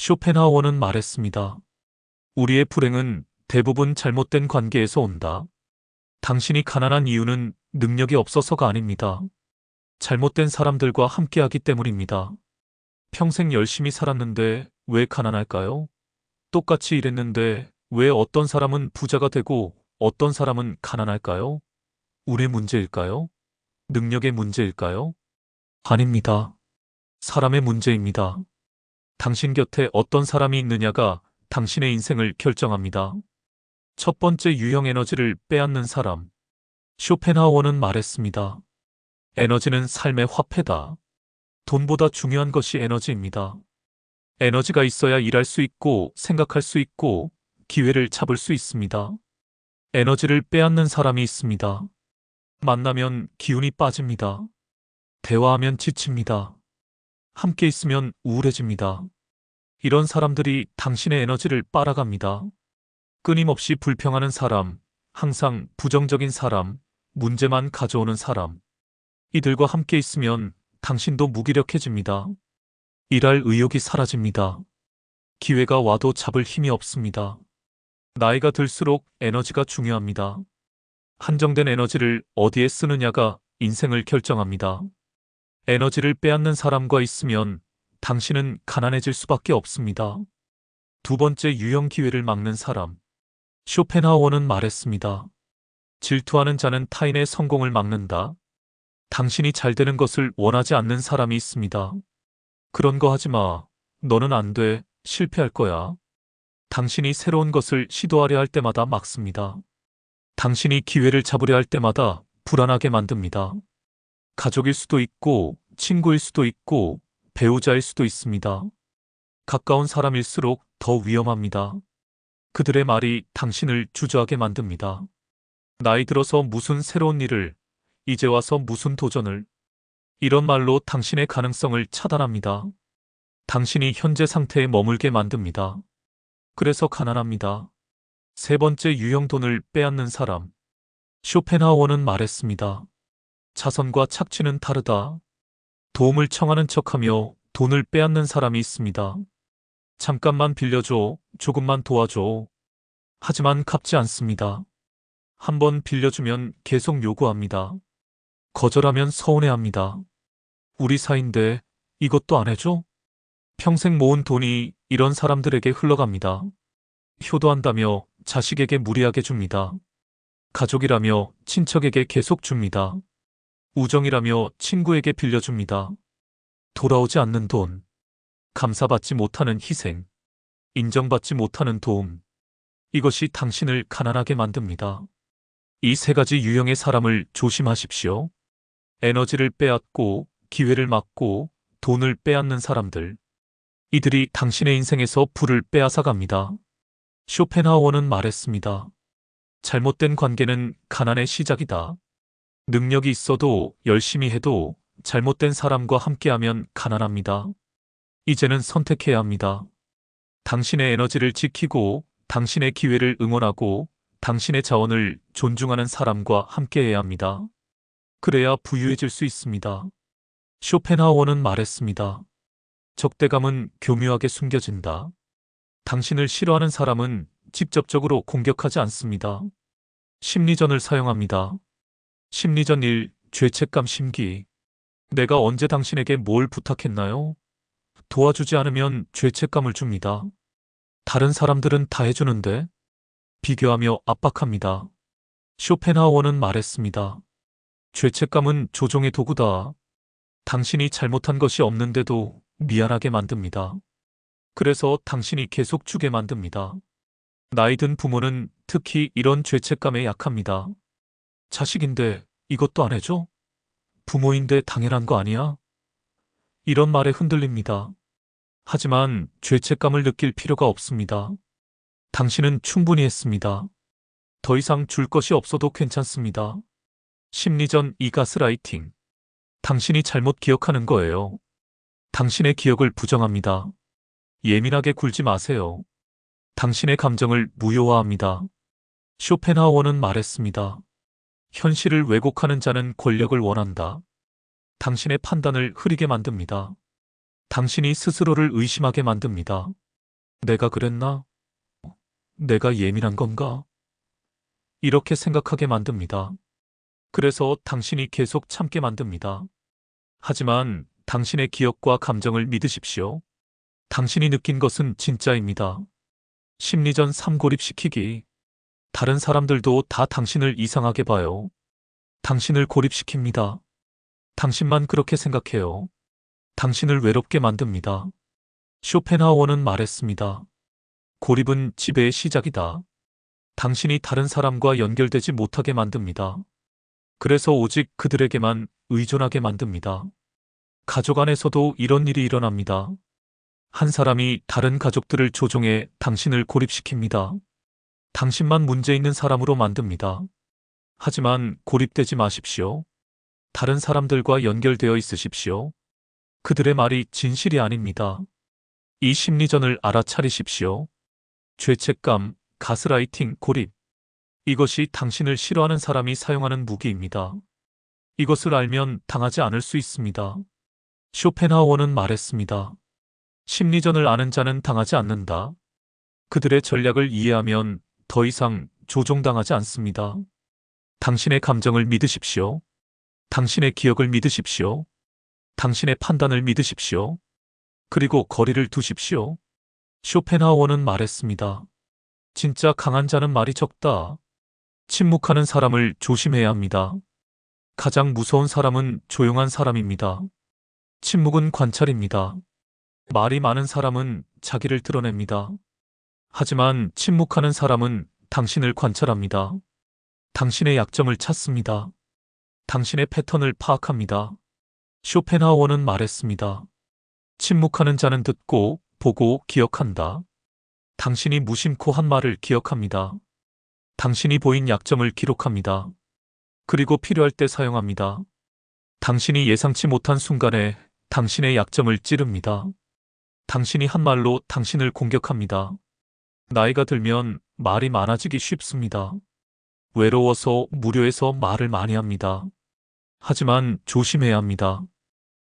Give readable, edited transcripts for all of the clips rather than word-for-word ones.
쇼펜하우어는 말했습니다. 우리의 불행은 대부분 잘못된 관계에서 온다. 당신이 가난한 이유는 능력이 없어서가 아닙니다. 잘못된 사람들과 함께하기 때문입니다. 평생 열심히 살았는데 왜 가난할까요? 똑같이 일했는데 왜 어떤 사람은 부자가 되고 어떤 사람은 가난할까요? 운의 문제일까요? 능력의 문제일까요? 아닙니다. 사람의 문제입니다. 당신 곁에 어떤 사람이 있느냐가 당신의 인생을 결정합니다. 첫 번째 유형 에너지를 빼앗는 사람. 쇼펜하우어는 말했습니다. 에너지는 삶의 화폐다. 돈보다 중요한 것이 에너지입니다. 에너지가 있어야 일할 수 있고 생각할 수 있고 기회를 잡을 수 있습니다. 에너지를 빼앗는 사람이 있습니다. 만나면 기운이 빠집니다. 대화하면 지칩니다. 함께 있으면 우울해집니다. 이런 사람들이 당신의 에너지를 빨아갑니다. 끊임없이 불평하는 사람, 항상 부정적인 사람, 문제만 가져오는 사람. 이들과 함께 있으면 당신도 무기력해집니다. 일할 의욕이 사라집니다. 기회가 와도 잡을 힘이 없습니다. 나이가 들수록 에너지가 중요합니다. 한정된 에너지를 어디에 쓰느냐가 인생을 결정합니다. 에너지를 빼앗는 사람과 있으면 당신은 가난해질 수밖에 없습니다. 두 번째 유형 기회를 막는 사람. 쇼펜하우어는 말했습니다. 질투하는 자는 타인의 성공을 막는다. 당신이 잘 되는 것을 원하지 않는 사람이 있습니다. 그런 거 하지 마. 너는 안 돼. 실패할 거야. 당신이 새로운 것을 시도하려 할 때마다 막습니다. 당신이 기회를 잡으려 할 때마다 불안하게 만듭니다. 가족일 수도 있고, 친구일 수도 있고, 배우자일 수도 있습니다. 가까운 사람일수록 더 위험합니다. 그들의 말이 당신을 주저하게 만듭니다. 나이 들어서 무슨 새로운 일을, 이제 와서 무슨 도전을, 이런 말로 당신의 가능성을 차단합니다. 당신이 현재 상태에 머물게 만듭니다. 그래서 가난합니다. 세 번째 유형 돈을 빼앗는 사람. 쇼펜하우어는 말했습니다. 자선과 착취는 다르다. 도움을 청하는 척하며 돈을 빼앗는 사람이 있습니다. 잠깐만 빌려줘, 조금만 도와줘. 하지만 갚지 않습니다. 한번 빌려주면 계속 요구합니다. 거절하면 서운해합니다. 우리 사이인데 이것도 안 해줘? 평생 모은 돈이 이런 사람들에게 흘러갑니다. 효도한다며 자식에게 무리하게 줍니다. 가족이라며 친척에게 계속 줍니다. 우정이라며 친구에게 빌려줍니다. 돌아오지 않는 돈, 감사받지 못하는 희생, 인정받지 못하는 도움. 이것이 당신을 가난하게 만듭니다. 이 세 가지 유형의 사람을 조심하십시오. 에너지를 빼앗고 기회를 막고 돈을 빼앗는 사람들. 이들이 당신의 인생에서 불을 빼앗아 갑니다. 쇼펜하우어는 말했습니다. 잘못된 관계는 가난의 시작이다. 능력이 있어도 열심히 해도 잘못된 사람과 함께하면 가난합니다. 이제는 선택해야 합니다. 당신의 에너지를 지키고 당신의 기회를 응원하고 당신의 자원을 존중하는 사람과 함께해야 합니다. 그래야 부유해질 수 있습니다. 쇼펜하우어는 말했습니다. 적대감은 교묘하게 숨겨진다. 당신을 싫어하는 사람은 직접적으로 공격하지 않습니다. 심리전을 사용합니다. 심리전 1. 죄책감 심기. 내가 언제 당신에게 뭘 부탁했나요? 도와주지 않으면 죄책감을 줍니다. 다른 사람들은 다 해주는데? 비교하며 압박합니다. 쇼펜하우어는 말했습니다. 죄책감은 조종의 도구다. 당신이 잘못한 것이 없는데도 미안하게 만듭니다. 그래서 당신이 계속 주게 만듭니다. 나이 든 부모는 특히 이런 죄책감에 약합니다. 자식인데 이것도 안 해줘? 부모인데 당연한 거 아니야? 이런 말에 흔들립니다. 하지만 죄책감을 느낄 필요가 없습니다. 당신은 충분히 했습니다. 더 이상 줄 것이 없어도 괜찮습니다. 심리전 2. 가스라이팅. 당신이 잘못 기억하는 거예요. 당신의 기억을 부정합니다. 예민하게 굴지 마세요. 당신의 감정을 무효화합니다. 쇼펜하우어는 말했습니다. 현실을 왜곡하는 자는 권력을 원한다. 당신의 판단을 흐리게 만듭니다. 당신이 스스로를 의심하게 만듭니다. 내가 그랬나? 내가 예민한 건가? 이렇게 생각하게 만듭니다. 그래서 당신이 계속 참게 만듭니다. 하지만 당신의 기억과 감정을 믿으십시오. 당신이 느낀 것은 진짜입니다. 심리전 삼고립시키기. 다른 사람들도 다 당신을 이상하게 봐요. 당신을 고립시킵니다. 당신만 그렇게 생각해요. 당신을 외롭게 만듭니다. 쇼펜하우어는 말했습니다. 고립은 지배의 시작이다. 당신이 다른 사람과 연결되지 못하게 만듭니다. 그래서 오직 그들에게만 의존하게 만듭니다. 가족 안에서도 이런 일이 일어납니다. 한 사람이 다른 가족들을 조종해 당신을 고립시킵니다. 당신만 문제 있는 사람으로 만듭니다. 하지만 고립되지 마십시오. 다른 사람들과 연결되어 있으십시오. 그들의 말이 진실이 아닙니다. 이 심리전을 알아차리십시오. 죄책감, 가스라이팅, 고립. 이것이 당신을 싫어하는 사람이 사용하는 무기입니다. 이것을 알면 당하지 않을 수 있습니다. 쇼펜하우어는 말했습니다. 심리전을 아는 자는 당하지 않는다. 그들의 전략을 이해하면 더 이상 조종당하지 않습니다. 당신의 감정을 믿으십시오. 당신의 기억을 믿으십시오. 당신의 판단을 믿으십시오. 그리고 거리를 두십시오. 쇼펜하우어는 말했습니다. 진짜 강한 자는 말이 적다. 침묵하는 사람을 조심해야 합니다. 가장 무서운 사람은 조용한 사람입니다. 침묵은 관찰입니다. 말이 많은 사람은 자기를 드러냅니다. 하지만 침묵하는 사람은 당신을 관찰합니다. 당신의 약점을 찾습니다. 당신의 패턴을 파악합니다. 쇼펜하우어는 말했습니다. 침묵하는 자는 듣고, 보고, 기억한다. 당신이 무심코 한 말을 기억합니다. 당신이 보인 약점을 기록합니다. 그리고 필요할 때 사용합니다. 당신이 예상치 못한 순간에 당신의 약점을 찌릅니다. 당신이 한 말로 당신을 공격합니다. 나이가 들면 말이 많아지기 쉽습니다. 외로워서 무료해서 말을 많이 합니다. 하지만 조심해야 합니다.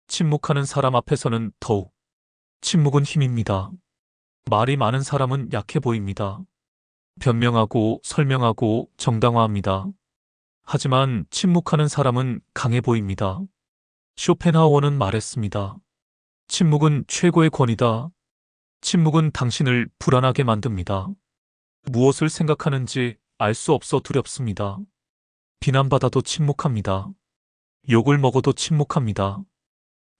침묵하는 사람 앞에서는 더욱. 침묵은 힘입니다. 말이 많은 사람은 약해 보입니다. 변명하고 설명하고 정당화합니다. 하지만 침묵하는 사람은 강해 보입니다. 쇼펜하우어는 말했습니다. 침묵은 최고의 권위다. 침묵은 당신을 불안하게 만듭니다. 무엇을 생각하는지 알 수 없어 두렵습니다. 비난받아도 침묵합니다. 욕을 먹어도 침묵합니다.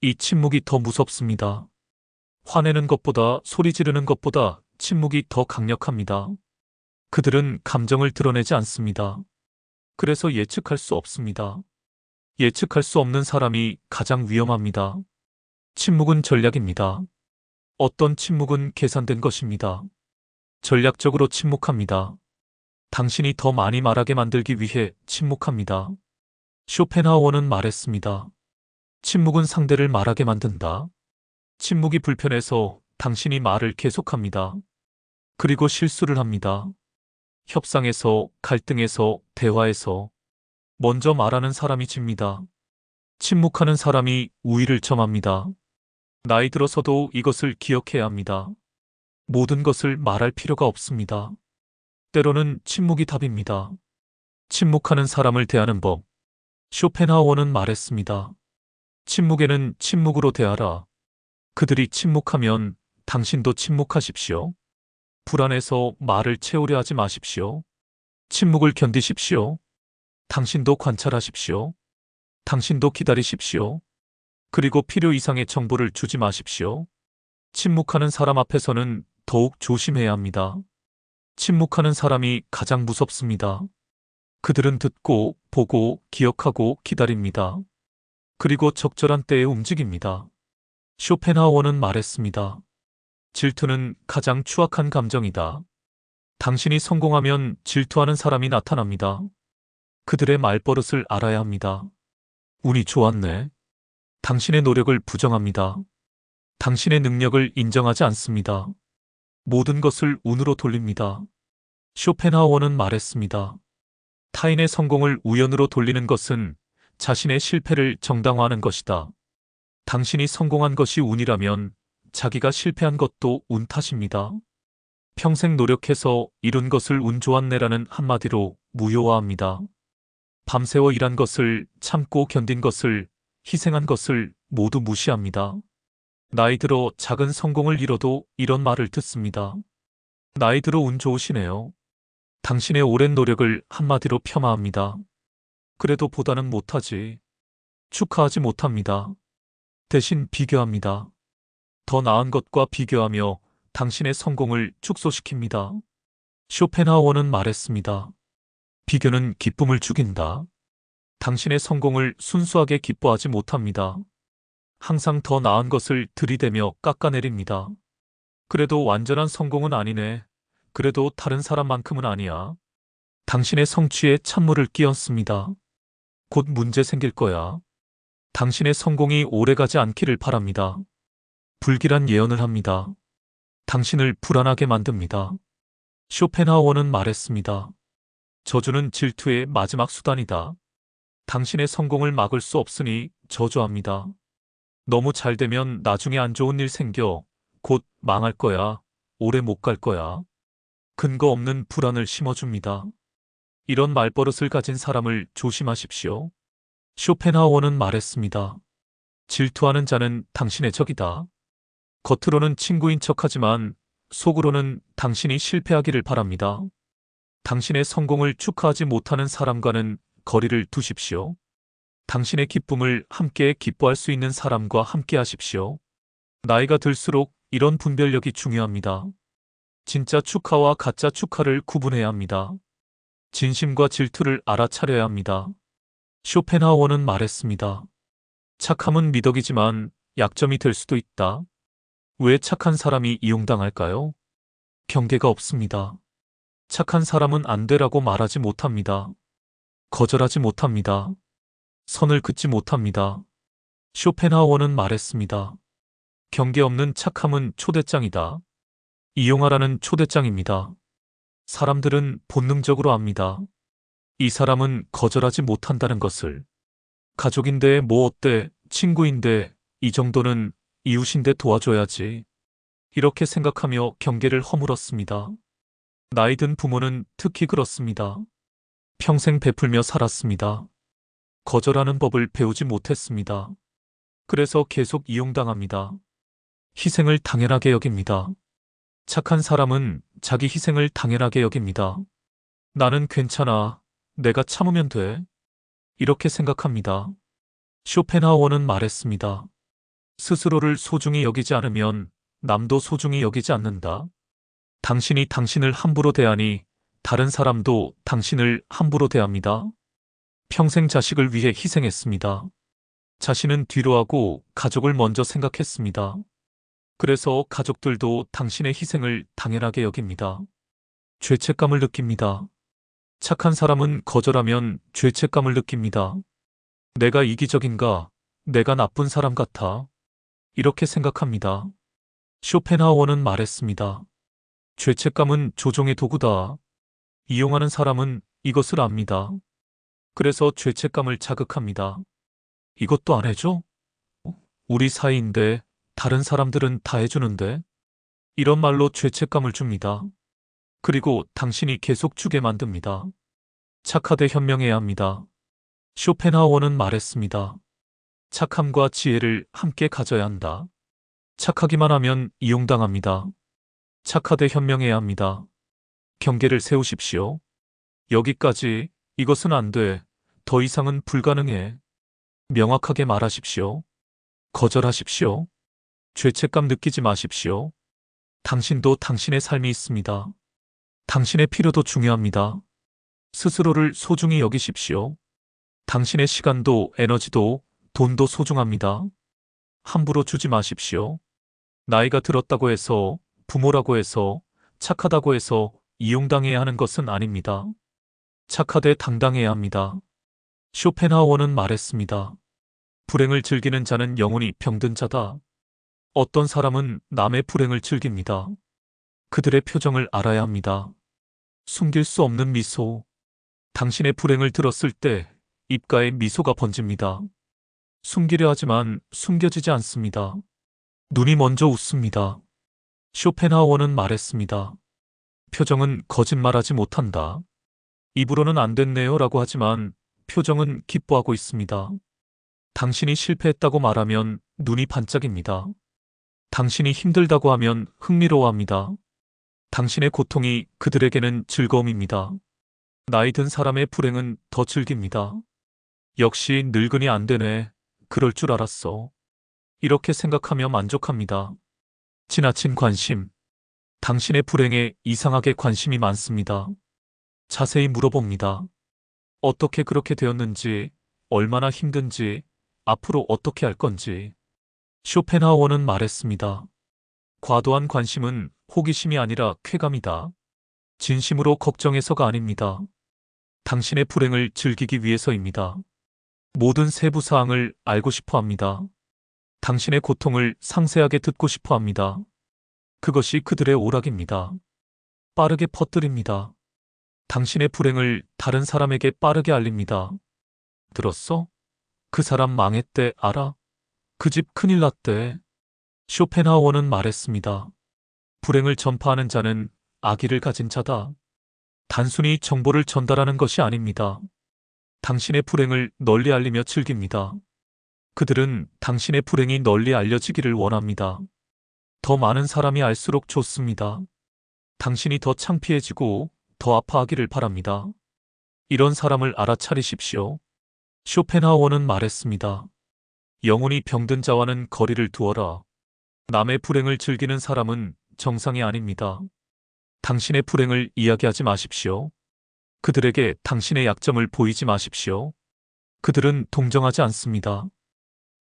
이 침묵이 더 무섭습니다. 화내는 것보다 소리 지르는 것보다 침묵이 더 강력합니다. 그들은 감정을 드러내지 않습니다. 그래서 예측할 수 없습니다. 예측할 수 없는 사람이 가장 위험합니다. 침묵은 전략입니다. 어떤 침묵은 계산된 것입니다. 전략적으로 침묵합니다. 당신이 더 많이 말하게 만들기 위해 침묵합니다. 쇼펜하우어는 말했습니다. 침묵은 상대를 말하게 만든다. 침묵이 불편해서 당신이 말을 계속합니다. 그리고 실수를 합니다. 협상에서, 갈등에서, 대화에서 먼저 말하는 사람이 집니다. 침묵하는 사람이 우위를 점합니다. 나이 들어서도 이것을 기억해야 합니다. 모든 것을 말할 필요가 없습니다. 때로는 침묵이 답입니다. 침묵하는 사람을 대하는 법. 쇼펜하우어는 말했습니다. 침묵에는 침묵으로 대하라. 그들이 침묵하면 당신도 침묵하십시오. 불안해서 말을 채우려 하지 마십시오. 침묵을 견디십시오. 당신도 관찰하십시오. 당신도 기다리십시오. 그리고 필요 이상의 정보를 주지 마십시오. 침묵하는 사람 앞에서는 더욱 조심해야 합니다. 침묵하는 사람이 가장 무섭습니다. 그들은 듣고, 보고, 기억하고 기다립니다. 그리고 적절한 때에 움직입니다. 쇼펜하우어는 말했습니다. 질투는 가장 추악한 감정이다. 당신이 성공하면 질투하는 사람이 나타납니다. 그들의 말버릇을 알아야 합니다. 운이 좋았네. 당신의 노력을 부정합니다. 당신의 능력을 인정하지 않습니다. 모든 것을 운으로 돌립니다. 쇼펜하우어는 말했습니다. 타인의 성공을 우연으로 돌리는 것은 자신의 실패를 정당화하는 것이다. 당신이 성공한 것이 운이라면 자기가 실패한 것도 운 탓입니다. 평생 노력해서 이룬 것을 운 좋았네라는 한마디로 무효화합니다. 밤새워 일한 것을, 참고 견딘 것을, 희생한 것을 모두 무시합니다. 나이 들어 작은 성공을 이뤄도 이런 말을 듣습니다. 나이 들어 운 좋으시네요. 당신의 오랜 노력을 한마디로 폄하합니다. 그래도 보다는 못하지. 축하하지 못합니다. 대신 비교합니다. 더 나은 것과 비교하며 당신의 성공을 축소시킵니다. 쇼펜하우어는 말했습니다. 비교는 기쁨을 죽인다. 당신의 성공을 순수하게 기뻐하지 못합니다. 항상 더 나은 것을 들이대며 깎아내립니다. 그래도 완전한 성공은 아니네. 그래도 다른 사람만큼은 아니야. 당신의 성취에 찬물을 끼얹습니다. 곧 문제 생길 거야. 당신의 성공이 오래가지 않기를 바랍니다. 불길한 예언을 합니다. 당신을 불안하게 만듭니다. 쇼펜하우어는 말했습니다. 저주는 질투의 마지막 수단이다. 당신의 성공을 막을 수 없으니 저주합니다. 너무 잘 되면 나중에 안 좋은 일 생겨. 곧 망할 거야. 오래 못 갈 거야. 근거 없는 불안을 심어줍니다. 이런 말버릇을 가진 사람을 조심하십시오. 쇼펜하우어는 말했습니다. 질투하는 자는 당신의 적이다. 겉으로는 친구인 척하지만 속으로는 당신이 실패하기를 바랍니다. 당신의 성공을 축하하지 못하는 사람과는 거리를 두십시오. 당신의 기쁨을 함께 기뻐할 수 있는 사람과 함께 하십시오. 나이가 들수록 이런 분별력이 중요합니다. 진짜 축하와 가짜 축하를 구분해야 합니다. 진심과 질투를 알아차려야 합니다. 쇼펜하우어는 말했습니다. 착함은 미덕이지만 약점이 될 수도 있다. 왜 착한 사람이 이용당할까요? 경계가 없습니다. 착한 사람은 안 되라고 말하지 못합니다. 거절하지 못합니다. 선을 긋지 못합니다. 쇼펜하우어는 말했습니다. 경계 없는 착함은 초대장이다. 이용하라는 초대장입니다. 사람들은 본능적으로 압니다. 이 사람은 거절하지 못한다는 것을. 가족인데 뭐 어때, 친구인데 이 정도는 이웃인데 도와줘야지. 이렇게 생각하며 경계를 허물었습니다. 나이 든 부모는 특히 그렇습니다. 평생 베풀며 살았습니다. 거절하는 법을 배우지 못했습니다. 그래서 계속 이용당합니다. 희생을 당연하게 여깁니다. 착한 사람은 자기 희생을 당연하게 여깁니다. 나는 괜찮아. 내가 참으면 돼. 이렇게 생각합니다. 쇼펜하우어는 말했습니다. 스스로를 소중히 여기지 않으면 남도 소중히 여기지 않는다. 당신이 당신을 함부로 대하니 다른 사람도 당신을 함부로 대합니다. 평생 자식을 위해 희생했습니다. 자신은 뒤로 하고 가족을 먼저 생각했습니다. 그래서 가족들도 당신의 희생을 당연하게 여깁니다. 죄책감을 느낍니다. 착한 사람은 거절하면 죄책감을 느낍니다. 내가 이기적인가? 내가 나쁜 사람 같아? 이렇게 생각합니다. 쇼펜하우어는 말했습니다. 죄책감은 조종의 도구다. 이용하는 사람은 이것을 압니다. 그래서 죄책감을 자극합니다. 이것도 안 해줘? 우리 사이인데 다른 사람들은 다 해주는데? 이런 말로 죄책감을 줍니다. 그리고 당신이 계속 주게 만듭니다. 착하되 현명해야 합니다. 쇼펜하우어는 말했습니다. 착함과 지혜를 함께 가져야 한다. 착하기만 하면 이용당합니다. 착하되 현명해야 합니다. 경계를 세우십시오. 여기까지, 이것은 안 돼. 더 이상은 불가능해. 명확하게 말하십시오. 거절하십시오. 죄책감 느끼지 마십시오. 당신도 당신의 삶이 있습니다. 당신의 필요도 중요합니다. 스스로를 소중히 여기십시오. 당신의 시간도 에너지도 돈도 소중합니다. 함부로 주지 마십시오. 나이가 들었다고 해서, 부모라고 해서, 착하다고 해서 이용당해야 하는 것은 아닙니다. 착하되 당당해야 합니다. 쇼펜하우어는 말했습니다. 불행을 즐기는 자는 영혼이 병든 자다. 어떤 사람은 남의 불행을 즐깁니다. 그들의 표정을 알아야 합니다. 숨길 수 없는 미소. 당신의 불행을 들었을 때 입가에 미소가 번집니다. 숨기려 하지만 숨겨지지 않습니다. 눈이 먼저 웃습니다. 쇼펜하우어는 말했습니다. 표정은 거짓말하지 못한다. 입으로는 안 됐네요 라고 하지만 표정은 기뻐하고 있습니다. 당신이 실패했다고 말하면 눈이 반짝입니다. 당신이 힘들다고 하면 흥미로워합니다. 당신의 고통이 그들에게는 즐거움입니다. 나이 든 사람의 불행은 더 즐깁니다. 역시 늙은이 안 되네. 그럴 줄 알았어. 이렇게 생각하며 만족합니다. 지나친 관심. 당신의 불행에 이상하게 관심이 많습니다. 자세히 물어봅니다. 어떻게 그렇게 되었는지, 얼마나 힘든지, 앞으로 어떻게 할 건지. 쇼펜하우어는 말했습니다. 과도한 관심은 호기심이 아니라 쾌감이다. 진심으로 걱정해서가 아닙니다. 당신의 불행을 즐기기 위해서입니다. 모든 세부 사항을 알고 싶어 합니다. 당신의 고통을 상세하게 듣고 싶어 합니다. 그것이 그들의 오락입니다. 빠르게 퍼뜨립니다. 당신의 불행을 다른 사람에게 빠르게 알립니다. 들었어? 그 사람 망했대, 알아? 그 집 큰일 났대. 쇼펜하우어는 말했습니다. 불행을 전파하는 자는 악의를 가진 자다. 단순히 정보를 전달하는 것이 아닙니다. 당신의 불행을 널리 알리며 즐깁니다. 그들은 당신의 불행이 널리 알려지기를 원합니다. 더 많은 사람이 알수록 좋습니다. 당신이 더 창피해지고 더 아파하기를 바랍니다. 이런 사람을 알아차리십시오. 쇼펜하우어는 말했습니다. 영혼이 병든 자와는 거리를 두어라. 남의 불행을 즐기는 사람은 정상이 아닙니다. 당신의 불행을 이야기하지 마십시오. 그들에게 당신의 약점을 보이지 마십시오. 그들은 동정하지 않습니다.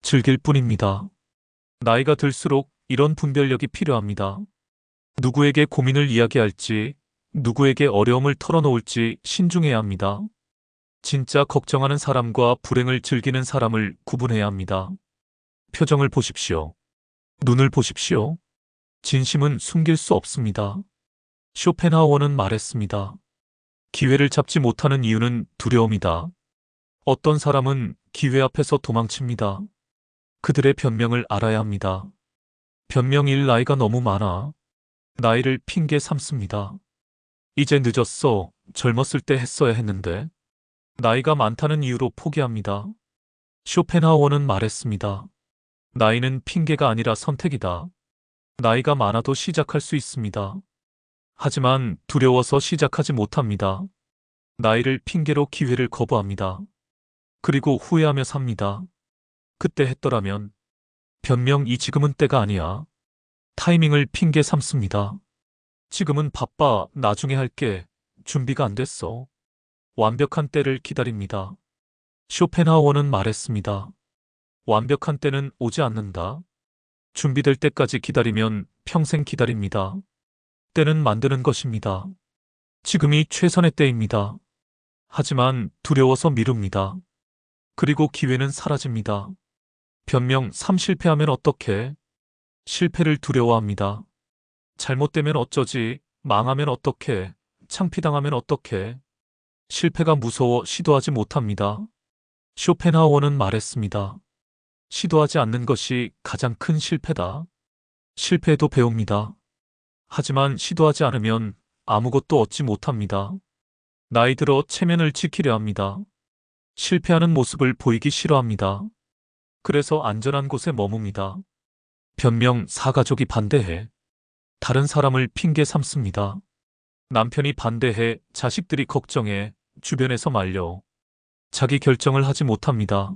즐길 뿐입니다. 나이가 들수록 이런 분별력이 필요합니다. 누구에게 고민을 이야기할지, 누구에게 어려움을 털어놓을지 신중해야 합니다. 진짜 걱정하는 사람과 불행을 즐기는 사람을 구분해야 합니다. 표정을 보십시오. 눈을 보십시오. 진심은 숨길 수 없습니다. 쇼펜하우어는 말했습니다. 기회를 잡지 못하는 이유는 두려움이다. 어떤 사람은 기회 앞에서 도망칩니다. 그들의 변명을 알아야 합니다. 변명일 나이가 너무 많아. 나이를 핑계 삼습니다. 이제 늦었어. 젊었을 때 했어야 했는데. 나이가 많다는 이유로 포기합니다. 쇼펜하우어는 말했습니다. 나이는 핑계가 아니라 선택이다. 나이가 많아도 시작할 수 있습니다. 하지만 두려워서 시작하지 못합니다. 나이를 핑계로 기회를 거부합니다. 그리고 후회하며 삽니다. 그때 했더라면. 변명이 지금은 때가 아니야. 타이밍을 핑계 삼습니다. 지금은 바빠. 나중에 할게. 준비가 안 됐어. 완벽한 때를 기다립니다. 쇼펜하우어는 말했습니다. 완벽한 때는 오지 않는다. 준비될 때까지 기다리면 평생 기다립니다. 때는 만드는 것입니다. 지금이 최선의 때입니다. 하지만 두려워서 미룹니다. 그리고 기회는 사라집니다. 변명 3 실패하면 어떡해? 실패를 두려워합니다. 잘못되면 어쩌지? 망하면 어떡해? 창피당하면 어떡해? 실패가 무서워 시도하지 못합니다. 쇼펜하우어는 말했습니다. 시도하지 않는 것이 가장 큰 실패다. 실패해도 배웁니다. 하지만 시도하지 않으면 아무것도 얻지 못합니다. 나이 들어 체면을 지키려 합니다. 실패하는 모습을 보이기 싫어합니다. 그래서 안전한 곳에 머뭅니다. 변명 4가족이 반대해. 다른 사람을 핑계 삼습니다. 남편이 반대해, 자식들이 걱정해, 주변에서 말려. 자기 결정을 하지 못합니다.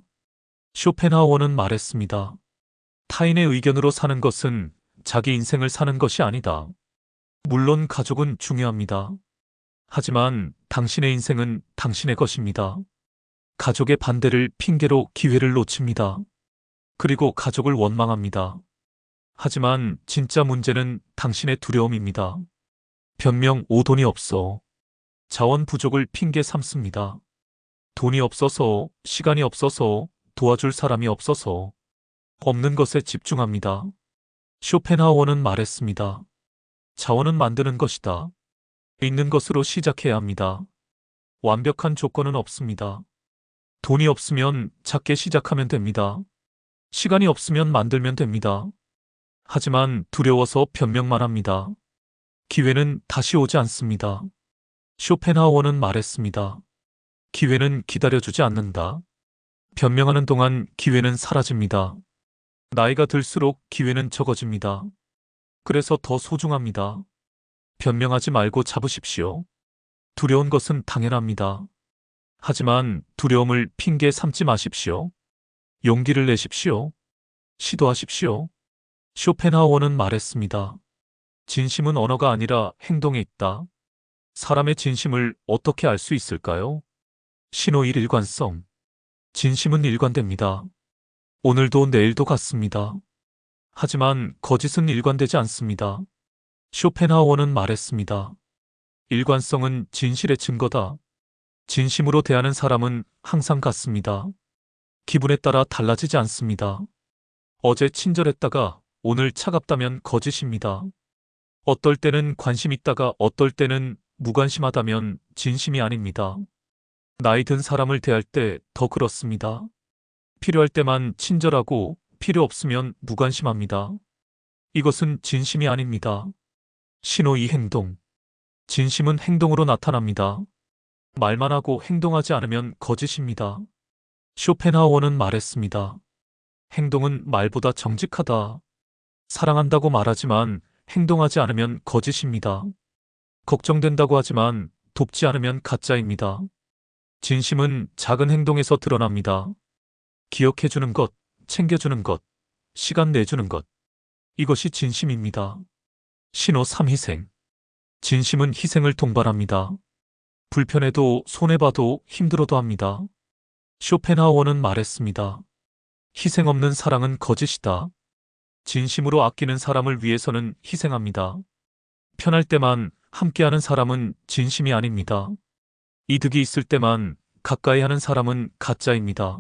쇼펜하우어는 말했습니다. 타인의 의견으로 사는 것은 자기 인생을 사는 것이 아니다. 물론 가족은 중요합니다. 하지만 당신의 인생은 당신의 것입니다. 가족의 반대를 핑계로 기회를 놓칩니다. 그리고 가족을 원망합니다. 하지만 진짜 문제는 당신의 두려움입니다. 변명 5 돈이 없어. 자원 부족을 핑계 삼습니다. 돈이 없어서, 시간이 없어서, 도와줄 사람이 없어서. 없는 것에 집중합니다. 쇼펜하우어는 말했습니다. 자원은 만드는 것이다. 있는 것으로 시작해야 합니다. 완벽한 조건은 없습니다. 돈이 없으면 작게 시작하면 됩니다. 시간이 없으면 만들면 됩니다. 하지만 두려워서 변명만 합니다. 기회는 다시 오지 않습니다. 쇼펜하우어는 말했습니다. 기회는 기다려주지 않는다. 변명하는 동안 기회는 사라집니다. 나이가 들수록 기회는 적어집니다. 그래서 더 소중합니다. 변명하지 말고 잡으십시오. 두려운 것은 당연합니다. 하지만 두려움을 핑계 삼지 마십시오. 용기를 내십시오. 시도하십시오. 쇼펜하우어는 말했습니다. 진심은 언어가 아니라 행동에 있다. 사람의 진심을 어떻게 알 수 있을까요? 신호 1. 일관성. 진심은 일관됩니다. 오늘도 내일도 같습니다. 하지만 거짓은 일관되지 않습니다. 쇼펜하우어는 말했습니다. 일관성은 진실의 증거다. 진심으로 대하는 사람은 항상 같습니다. 기분에 따라 달라지지 않습니다. 어제 친절했다가 오늘 차갑다면 거짓입니다. 어떨 때는 관심 있다가 어떨 때는 무관심하다면 진심이 아닙니다. 나이 든 사람을 대할 때 더 그렇습니다. 필요할 때만 친절하고 필요 없으면 무관심합니다. 이것은 진심이 아닙니다. 신호 2. 행동. 진심은 행동으로 나타납니다. 말만 하고 행동하지 않으면 거짓입니다. 쇼펜하우어는 말했습니다. 행동은 말보다 정직하다. 사랑한다고 말하지만 행동하지 않으면 거짓입니다. 걱정된다고 하지만 돕지 않으면 가짜입니다. 진심은 작은 행동에서 드러납니다. 기억해주는 것, 챙겨주는 것, 시간 내주는 것. 이것이 진심입니다. 신호 3. 희생. 진심은 희생을 동반합니다. 불편해도 손해봐도 힘들어도 합니다. 쇼펜하우어는 말했습니다. 희생 없는 사랑은 거짓이다. 진심으로 아끼는 사람을 위해서는 희생합니다. 편할 때만 함께하는 사람은 진심이 아닙니다. 이득이 있을 때만 가까이 하는 사람은 가짜입니다.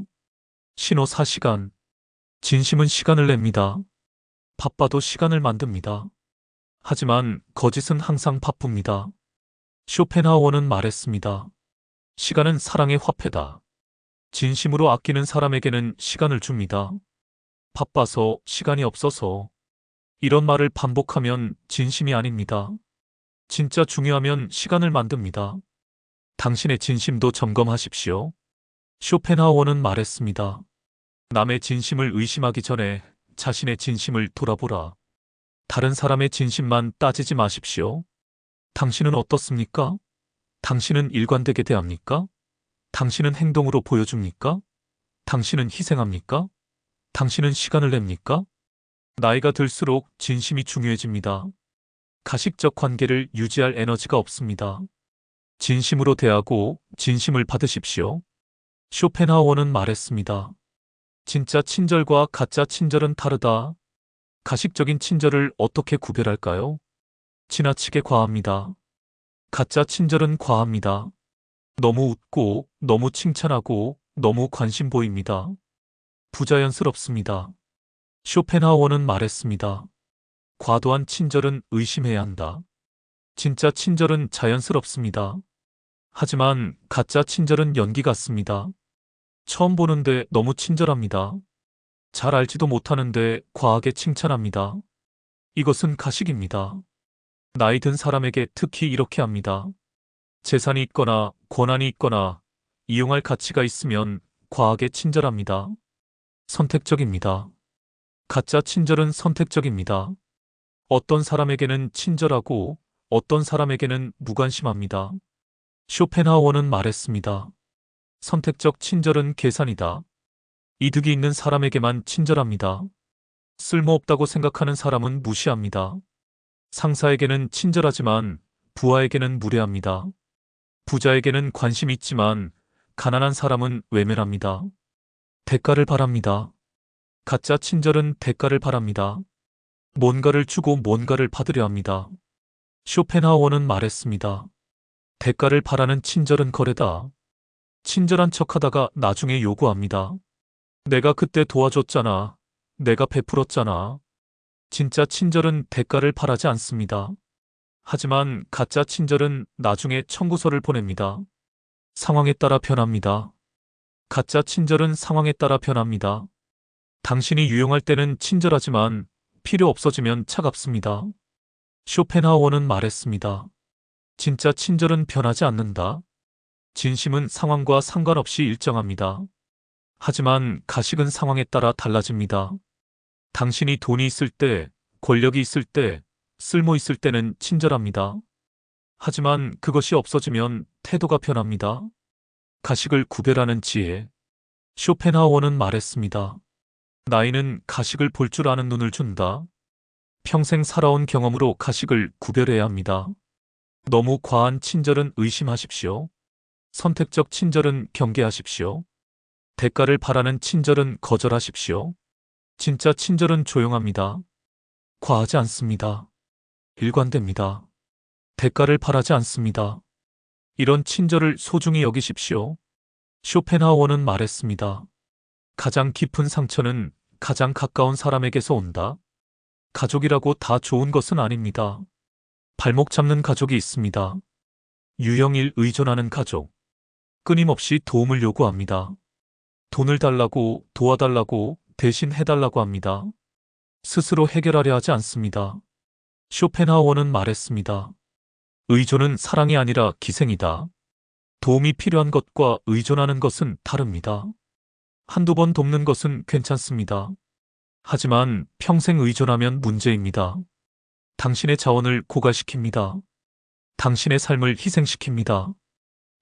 신호 4. 시간. 진심은 시간을 냅니다. 바빠도 시간을 만듭니다. 하지만 거짓은 항상 바쁩니다. 쇼펜하우어는 말했습니다. 시간은 사랑의 화폐다. 진심으로 아끼는 사람에게는 시간을 줍니다. 바빠서, 시간이 없어서. 이런 말을 반복하면 진심이 아닙니다. 진짜 중요하면 시간을 만듭니다. 당신의 진심도 점검하십시오. 쇼펜하우어는 말했습니다. 남의 진심을 의심하기 전에 자신의 진심을 돌아보라. 다른 사람의 진심만 따지지 마십시오. 당신은 어떻습니까? 당신은 일관되게 대합니까? 당신은 행동으로 보여줍니까? 당신은 희생합니까? 당신은 시간을 냅니까? 나이가 들수록 진심이 중요해집니다. 가식적 관계를 유지할 에너지가 없습니다. 진심으로 대하고 진심을 받으십시오. 쇼펜하우어는 말했습니다. 진짜 친절과 가짜 친절은 다르다. 가식적인 친절을 어떻게 구별할까요? 지나치게 과합니다. 가짜 친절은 과합니다. 너무 웃고, 너무 칭찬하고, 너무 관심 보입니다. 부자연스럽습니다. 쇼펜하우어는 말했습니다. 과도한 친절은 의심해야 한다. 진짜 친절은 자연스럽습니다. 하지만 가짜 친절은 연기 같습니다. 처음 보는데 너무 친절합니다. 잘 알지도 못하는데 과하게 칭찬합니다. 이것은 가식입니다. 나이 든 사람에게 특히 이렇게 합니다. 재산이 있거나 권한이 있거나 이용할 가치가 있으면 과하게 친절합니다. 선택적입니다. 가짜 친절은 선택적입니다. 어떤 사람에게는 친절하고 어떤 사람에게는 무관심합니다. 쇼펜하우어는 말했습니다. 선택적 친절은 계산이다. 이득이 있는 사람에게만 친절합니다. 쓸모없다고 생각하는 사람은 무시합니다. 상사에게는 친절하지만 부하에게는 무례합니다. 부자에게는 관심이 있지만 가난한 사람은 외면합니다. 대가를 바랍니다. 가짜 친절은 대가를 바랍니다. 뭔가를 주고 뭔가를 받으려 합니다. 쇼펜하우어는 말했습니다. 대가를 바라는 친절은 거래다. 친절한 척하다가 나중에 요구합니다. 내가 그때 도와줬잖아. 내가 베풀었잖아. 진짜 친절은 대가를 바라지 않습니다. 하지만 가짜 친절은 나중에 청구서를 보냅니다. 상황에 따라 변합니다. 가짜 친절은 상황에 따라 변합니다. 당신이 유용할 때는 친절하지만 필요 없어지면 차갑습니다. 쇼펜하우어는 말했습니다. 진짜 친절은 변하지 않는다. 진심은 상황과 상관없이 일정합니다. 하지만 가식은 상황에 따라 달라집니다. 당신이 돈이 있을 때, 권력이 있을 때, 쓸모 있을 때는 친절합니다. 하지만 그것이 없어지면 태도가 변합니다. 가식을 구별하는 지혜. 쇼펜하우어는 말했습니다. 나이는 가식을 볼 줄 아는 눈을 준다. 평생 살아온 경험으로 가식을 구별해야 합니다. 너무 과한 친절은 의심하십시오. 선택적 친절은 경계하십시오. 대가를 바라는 친절은 거절하십시오. 진짜 친절은 조용합니다. 과하지 않습니다. 일관됩니다. 대가를 바라지 않습니다. 이런 친절을 소중히 여기십시오. 쇼펜하우어는 말했습니다. 가장 깊은 상처는 가장 가까운 사람에게서 온다. 가족이라고 다 좋은 것은 아닙니다. 발목 잡는 가족이 있습니다. 유형일 의존하는 가족. 끊임없이 도움을 요구합니다. 돈을 달라고, 도와달라고, 대신 해달라고 합니다. 스스로 해결하려 하지 않습니다. 쇼펜하우어는 말했습니다. 의존은 사랑이 아니라 기생이다. 도움이 필요한 것과 의존하는 것은 다릅니다. 한두 번 돕는 것은 괜찮습니다. 하지만 평생 의존하면 문제입니다. 당신의 자원을 고갈시킵니다. 당신의 삶을 희생시킵니다.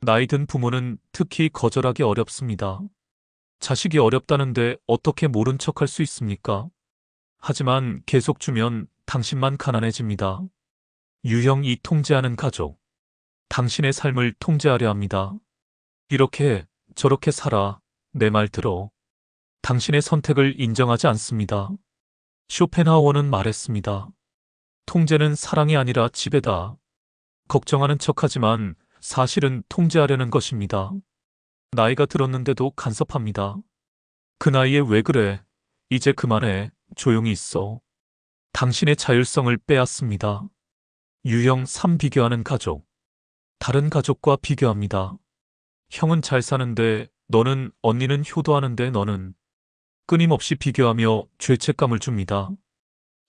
나이 든 부모는 특히 거절하기 어렵습니다. 자식이 어렵다는데 어떻게 모른 척할 수 있습니까? 하지만 계속 주면 당신만 가난해집니다. 유형 2 통제하는 가족. 당신의 삶을 통제하려 합니다. 이렇게 저렇게 살아. 내 말 들어. 당신의 선택을 인정하지 않습니다. 쇼펜하우어는 말했습니다. 통제는 사랑이 아니라 지배다. 걱정하는 척하지만 사실은 통제하려는 것입니다. 나이가 들었는데도 간섭합니다. 그 나이에 왜 그래? 이제 그만해. 조용히 있어. 당신의 자율성을 빼앗습니다. 유형 3 비교하는 가족. 다른 가족과 비교합니다. 형은 잘 사는데 너는, 언니는 효도하는데 너는. 끊임없이 비교하며 죄책감을 줍니다.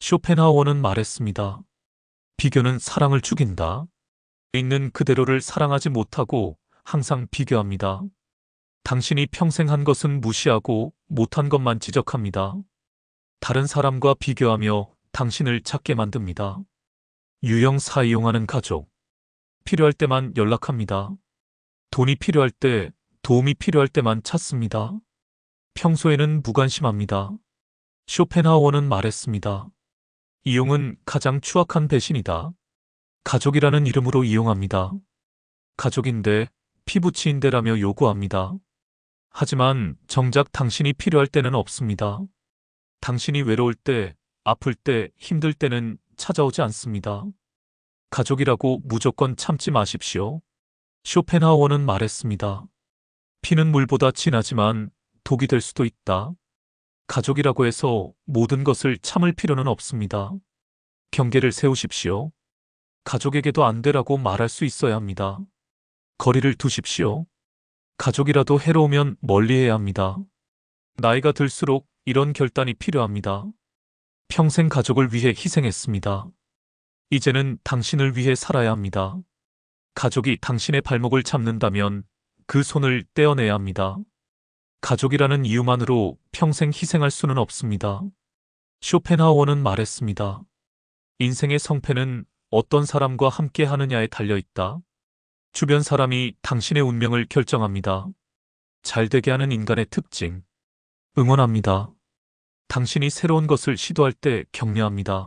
쇼펜하우어는 말했습니다. 비교는 사랑을 죽인다. 있는 그대로를 사랑하지 못하고 항상 비교합니다. 당신이 평생 한 것은 무시하고 못한 것만 지적합니다. 다른 사람과 비교하며 당신을 작게 만듭니다. 유형 4 이용하는 가족. 필요할 때만 연락합니다. 돈이 필요할 때, 도움이 필요할 때만 찾습니다. 평소에는 무관심합니다. 쇼펜하우어는 말했습니다. 이용은 가장 추악한 배신이다. 가족이라는 이름으로 이용합니다. 가족인데, 피부치인데라며 요구합니다. 하지만 정작 당신이 필요할 때는 없습니다. 당신이 외로울 때, 아플 때, 힘들 때는 찾아오지 않습니다. 가족이라고 무조건 참지 마십시오. 쇼펜하우어는 말했습니다. 피는 물보다 진하지만 독이 될 수도 있다. 가족이라고 해서 모든 것을 참을 필요는 없습니다. 경계를 세우십시오. 가족에게도 안 되라고 말할 수 있어야 합니다. 거리를 두십시오. 가족이라도 해로우면 멀리해야 합니다. 나이가 들수록 이런 결단이 필요합니다. 평생 가족을 위해 희생했습니다. 이제는 당신을 위해 살아야 합니다. 가족이 당신의 발목을 잡는다면 그 손을 떼어내야 합니다. 가족이라는 이유만으로 평생 희생할 수는 없습니다. 쇼펜하우어는 말했습니다. 인생의 성패는 어떤 사람과 함께 하느냐에 달려있다. 주변 사람이 당신의 운명을 결정합니다. 잘되게 하는 인간의 특징. 응원합니다. 당신이 새로운 것을 시도할 때 격려합니다.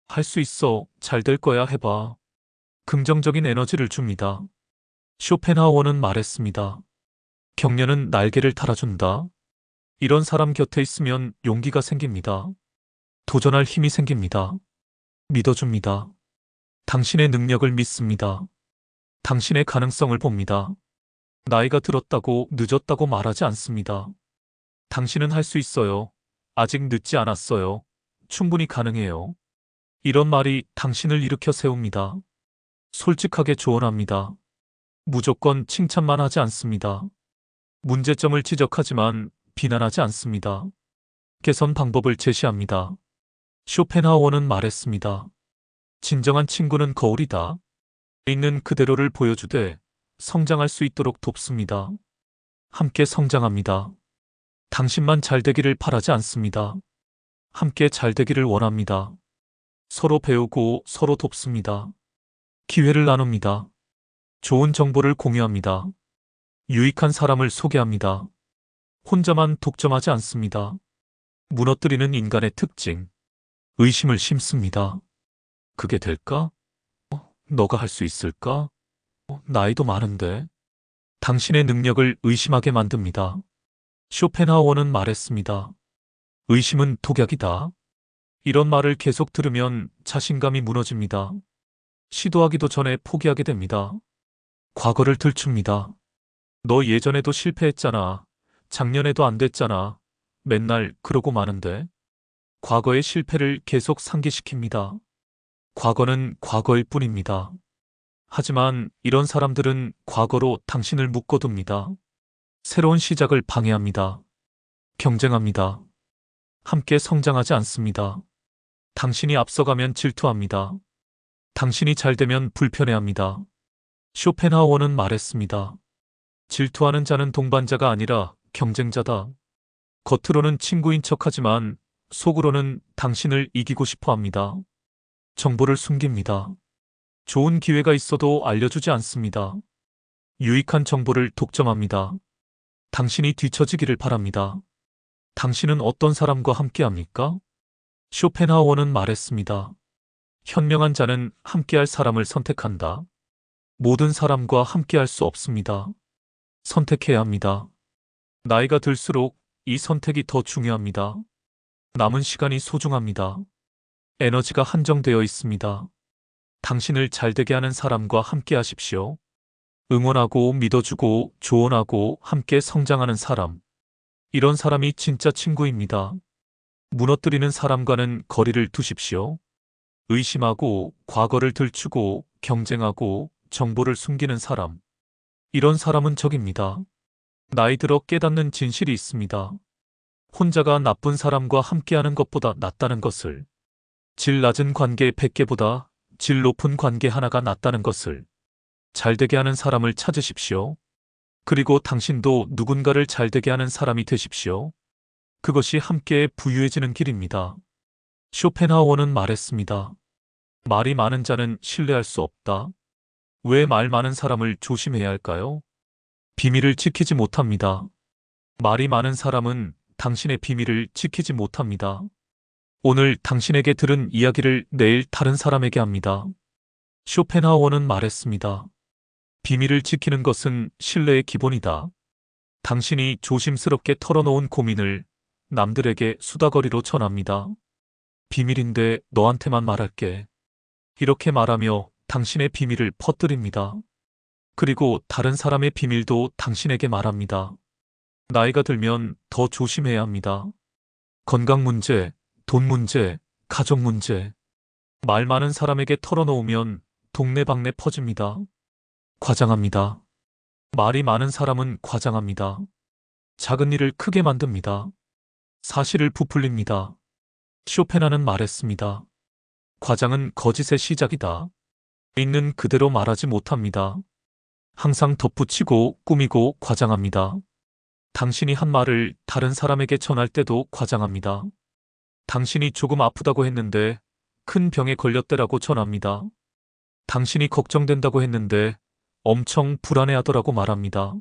할 수 있어. 잘 될 거야. 해봐. 긍정적인 에너지를 줍니다. 쇼펜하우어는 말했습니다. 격려는 날개를 달아준다. 이런 사람 곁에 있으면 용기가 생깁니다. 도전할 힘이 생깁니다. 믿어줍니다. 당신의 능력을 믿습니다. 당신의 가능성을 봅니다. 나이가 들었다고 늦었다고 말하지 않습니다. 당신은 할 수 있어요. 아직 늦지 않았어요. 충분히 가능해요. 이런 말이 당신을 일으켜 세웁니다. 솔직하게 조언합니다. 무조건 칭찬만 하지 않습니다. 문제점을 지적하지만 비난하지 않습니다. 개선 방법을 제시합니다. 쇼펜하우어는 말했습니다. 진정한 친구는 거울이다. 있는 그대로를 보여주되 성장할 수 있도록 돕습니다. 함께 성장합니다. 당신만 잘 되기를 바라지 않습니다. 함께 잘 되기를 원합니다. 서로 배우고 서로 돕습니다. 기회를 나눕니다. 좋은 정보를 공유합니다. 유익한 사람을 소개합니다. 혼자만 독점하지 않습니다. 무너뜨리는 인간의 특징. 의심을 심습니다. 그게 될까? 너가 할 수 있을까? 나이도 많은데. 당신의 능력을 의심하게 만듭니다. 쇼펜하우어는 말했습니다. 의심은 독약이다. 이런 말을 계속 들으면 자신감이 무너집니다. 시도하기도 전에 포기하게 됩니다. 과거를 들춥니다. 너 예전에도 실패했잖아. 작년에도 안 됐잖아. 맨날 그러고 마는데. 과거의 실패를 계속 상기시킵니다. 과거는 과거일 뿐입니다. 하지만 이런 사람들은 과거로 당신을 묶어둡니다. 새로운 시작을 방해합니다. 경쟁합니다. 함께 성장하지 않습니다. 당신이 앞서가면 질투합니다. 당신이 잘 되면 불편해합니다. 쇼펜하우어는 말했습니다. 질투하는 자는 동반자가 아니라 경쟁자다. 겉으로는 친구인 척하지만 속으로는 당신을 이기고 싶어 합니다. 정보를 숨깁니다. 좋은 기회가 있어도 알려주지 않습니다. 유익한 정보를 독점합니다. 당신이 뒤처지기를 바랍니다. 당신은 어떤 사람과 함께합니까? 쇼펜하우어는 말했습니다. 현명한 자는 함께할 사람을 선택한다. 모든 사람과 함께할 수 없습니다. 선택해야 합니다. 나이가 들수록 이 선택이 더 중요합니다. 남은 시간이 소중합니다. 에너지가 한정되어 있습니다. 당신을 잘되게 하는 사람과 함께 하십시오. 응원하고 믿어주고 조언하고 함께 성장하는 사람. 이런 사람이 진짜 친구입니다. 무너뜨리는 사람과는 거리를 두십시오. 의심하고 과거를 들추고 경쟁하고 정보를 숨기는 사람. 이런 사람은 적입니다. 나이 들어 깨닫는 진실이 있습니다. 혼자가 나쁜 사람과 함께하는 것보다 낫다는 것을. 질 낮은 관계 100개보다 질 높은 관계 하나가 낫다는 것을. 잘되게 하는 사람을 찾으십시오. 그리고 당신도 누군가를 잘되게 하는 사람이 되십시오. 그것이 함께 부유해지는 길입니다. 쇼펜하우어는 말했습니다. 말이 많은 자는 신뢰할 수 없다. 왜 말 많은 사람을 조심해야 할까요? 비밀을 지키지 못합니다. 말이 많은 사람은 당신의 비밀을 지키지 못합니다. 오늘 당신에게 들은 이야기를 내일 다른 사람에게 합니다. 쇼펜하우어는 말했습니다. 비밀을 지키는 것은 신뢰의 기본이다. 당신이 조심스럽게 털어놓은 고민을 남들에게 수다거리로 전합니다. 비밀인데 너한테만 말할게. 이렇게 말하며 당신의 비밀을 퍼뜨립니다. 그리고 다른 사람의 비밀도 당신에게 말합니다. 나이가 들면 더 조심해야 합니다. 건강 문제, 돈 문제, 가족 문제. 말 많은 사람에게 털어놓으면 동네방네 퍼집니다. 과장합니다. 말이 많은 사람은 과장합니다. 작은 일을 크게 만듭니다. 사실을 부풀립니다. 쇼펜하는 말했습니다. 과장은 거짓의 시작이다. 있는 그대로 말하지 못합니다. 항상 덧붙이고 꾸미고 과장합니다. 당신이 한 말을 다른 사람에게 전할 때도 과장합니다. 당신이 조금 아프다고 했는데 큰 병에 걸렸대라고 전합니다. 당신이 걱정된다고 했는데 엄청 불안해하더라고 말합니다.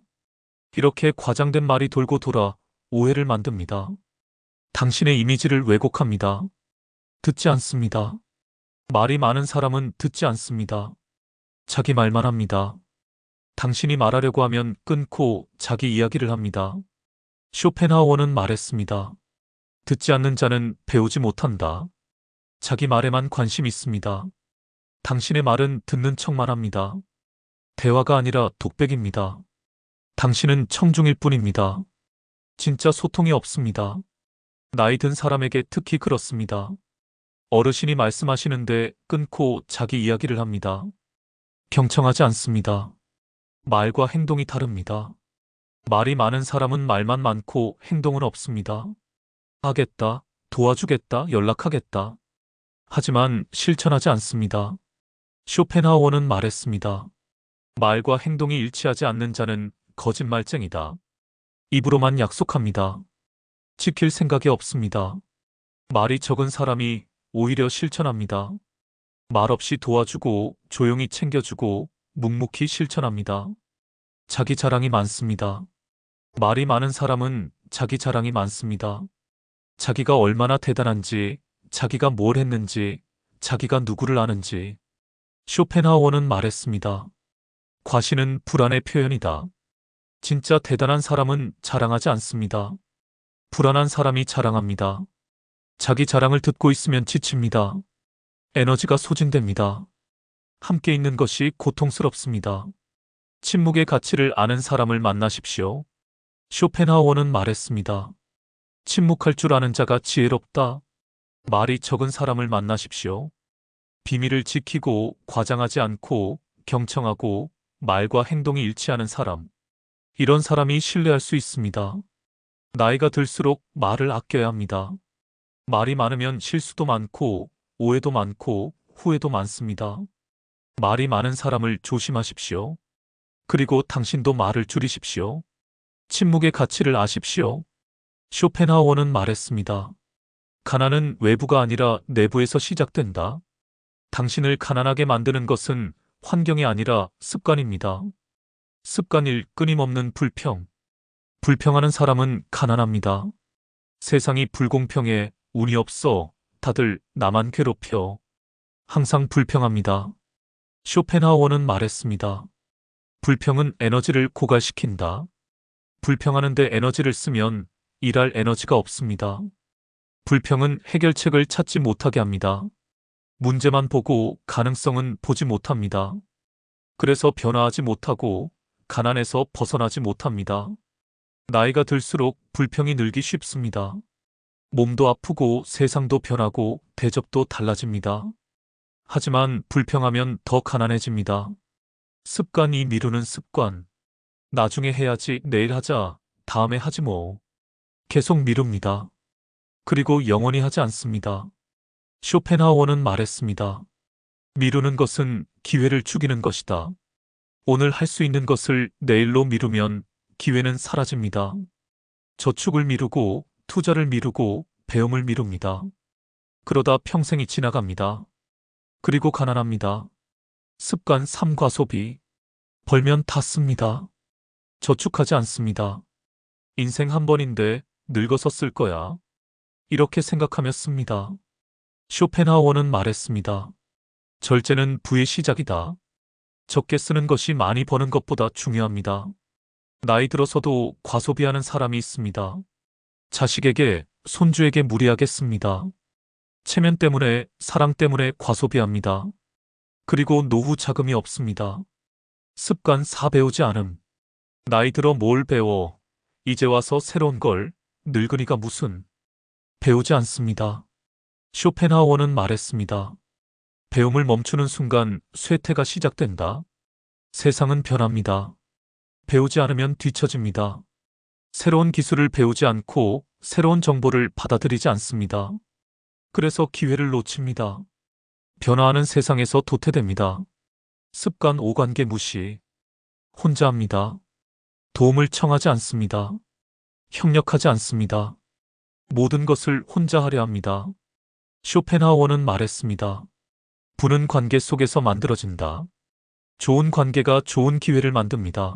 이렇게 과장된 말이 돌고 돌아 오해를 만듭니다. 당신의 이미지를 왜곡합니다. 듣지 않습니다. 말이 많은 사람은 듣지 않습니다. 자기 말만 합니다. 당신이 말하려고 하면 끊고 자기 이야기를 합니다. 쇼펜하우어는 말했습니다. 듣지 않는 자는 배우지 못한다. 자기 말에만 관심 있습니다. 당신의 말은 듣는 척만 합니다. 대화가 아니라 독백입니다. 당신은 청중일 뿐입니다. 진짜 소통이 없습니다. 나이 든 사람에게 특히 그렇습니다. 어르신이 말씀하시는데 끊고 자기 이야기를 합니다. 경청하지 않습니다. 말과 행동이 다릅니다. 말이 많은 사람은 말만 많고 행동은 없습니다. 하겠다, 도와주겠다, 연락하겠다. 하지만 실천하지 않습니다. 쇼펜하우어는 말했습니다. 말과 행동이 일치하지 않는 자는 거짓말쟁이다. 입으로만 약속합니다. 지킬 생각이 없습니다. 말이 적은 사람이 오히려 실천합니다. 말없이 도와주고 조용히 챙겨주고 묵묵히 실천합니다. 자기 자랑이 많습니다. 말이 많은 사람은 자기 자랑이 많습니다. 자기가 얼마나 대단한지, 자기가 뭘 했는지, 자기가 누구를 아는지. 쇼펜하우어는 말했습니다. 과시는 불안의 표현이다. 진짜 대단한 사람은 자랑하지 않습니다. 불안한 사람이 자랑합니다. 자기 자랑을 듣고 있으면 지칩니다. 에너지가 소진됩니다. 함께 있는 것이 고통스럽습니다. 침묵의 가치를 아는 사람을 만나십시오. 쇼펜하우어는 말했습니다. 침묵할 줄 아는 자가 지혜롭다. 말이 적은 사람을 만나십시오. 비밀을 지키고 과장하지 않고 경청하고 말과 행동이 일치하는 사람. 이런 사람이 신뢰할 수 있습니다. 나이가 들수록 말을 아껴야 합니다. 말이 많으면 실수도 많고 오해도 많고 후회도 많습니다. 말이 많은 사람을 조심하십시오. 그리고 당신도 말을 줄이십시오. 침묵의 가치를 아십시오. 쇼펜하우어는 말했습니다. 가난은 외부가 아니라 내부에서 시작된다. 당신을 가난하게 만드는 것은 환경이 아니라 습관입니다. 습관일 끊임없는 불평. 불평하는 사람은 가난합니다. 세상이 불공평해, 운이 없어, 다들 나만 괴롭혀. 항상 불평합니다. 쇼펜하우어는 말했습니다. 불평은 에너지를 고갈시킨다. 불평하는데 에너지를 쓰면 일할 에너지가 없습니다. 불평은 해결책을 찾지 못하게 합니다. 문제만 보고 가능성은 보지 못합니다. 그래서 변화하지 못하고 가난에서 벗어나지 못합니다. 나이가 들수록 불평이 늘기 쉽습니다. 몸도 아프고 세상도 변하고 대접도 달라집니다. 하지만 불평하면 더 가난해집니다. 습관이 미루는 습관. 나중에 해야지, 내일 하자, 다음에 하지 뭐. 계속 미룹니다. 그리고 영원히 하지 않습니다. 쇼펜하우어는 말했습니다. 미루는 것은 기회를 죽이는 것이다. 오늘 할 수 있는 것을 내일로 미루면 기회는 사라집니다. 저축을 미루고 투자를 미루고 배움을 미룹니다. 그러다 평생이 지나갑니다. 그리고 가난합니다. 습관 3 과소비. 벌면 다 씁니다. 저축하지 않습니다. 인생 한 번인데 늙어서 쓸 거야. 이렇게 생각하며 씁니다. 쇼펜하우어는 말했습니다. 절제는 부의 시작이다. 적게 쓰는 것이 많이 버는 것보다 중요합니다. 나이 들어서도 과소비하는 사람이 있습니다. 자식에게, 손주에게 무리하게 씁니다. 체면 때문에, 사랑 때문에 과소비합니다. 그리고 노후 자금이 없습니다. 습관 4 배우지 않음. 나이 들어 뭘 배워? 이제 와서 새로운 걸, 늙은이가 무슨. 배우지 않습니다. 쇼펜하우어는 말했습니다. 배움을 멈추는 순간 쇠퇴가 시작된다. 세상은 변합니다. 배우지 않으면 뒤처집니다. 새로운 기술을 배우지 않고 새로운 정보를 받아들이지 않습니다. 그래서 기회를 놓칩니다. 변화하는 세상에서 도태됩니다. 습관 5 관계 무시. 혼자 합니다. 도움을 청하지 않습니다. 협력하지 않습니다. 모든 것을 혼자 하려 합니다. 쇼펜하우어는 말했습니다. 부는 관계 속에서 만들어진다. 좋은 관계가 좋은 기회를 만듭니다.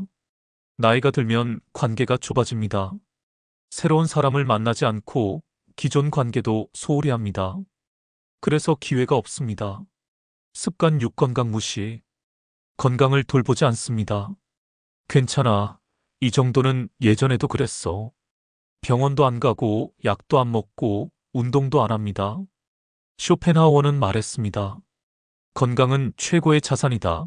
나이가 들면 관계가 좁아집니다. 새로운 사람을 만나지 않고 기존 관계도 소홀히 합니다. 그래서 기회가 없습니다. 습관 6 건강 무시. 건강을 돌보지 않습니다. 괜찮아. 이 정도는 예전에도 그랬어. 병원도 안 가고 약도 안 먹고 운동도 안 합니다. 쇼펜하우어는 말했습니다. 건강은 최고의 자산이다.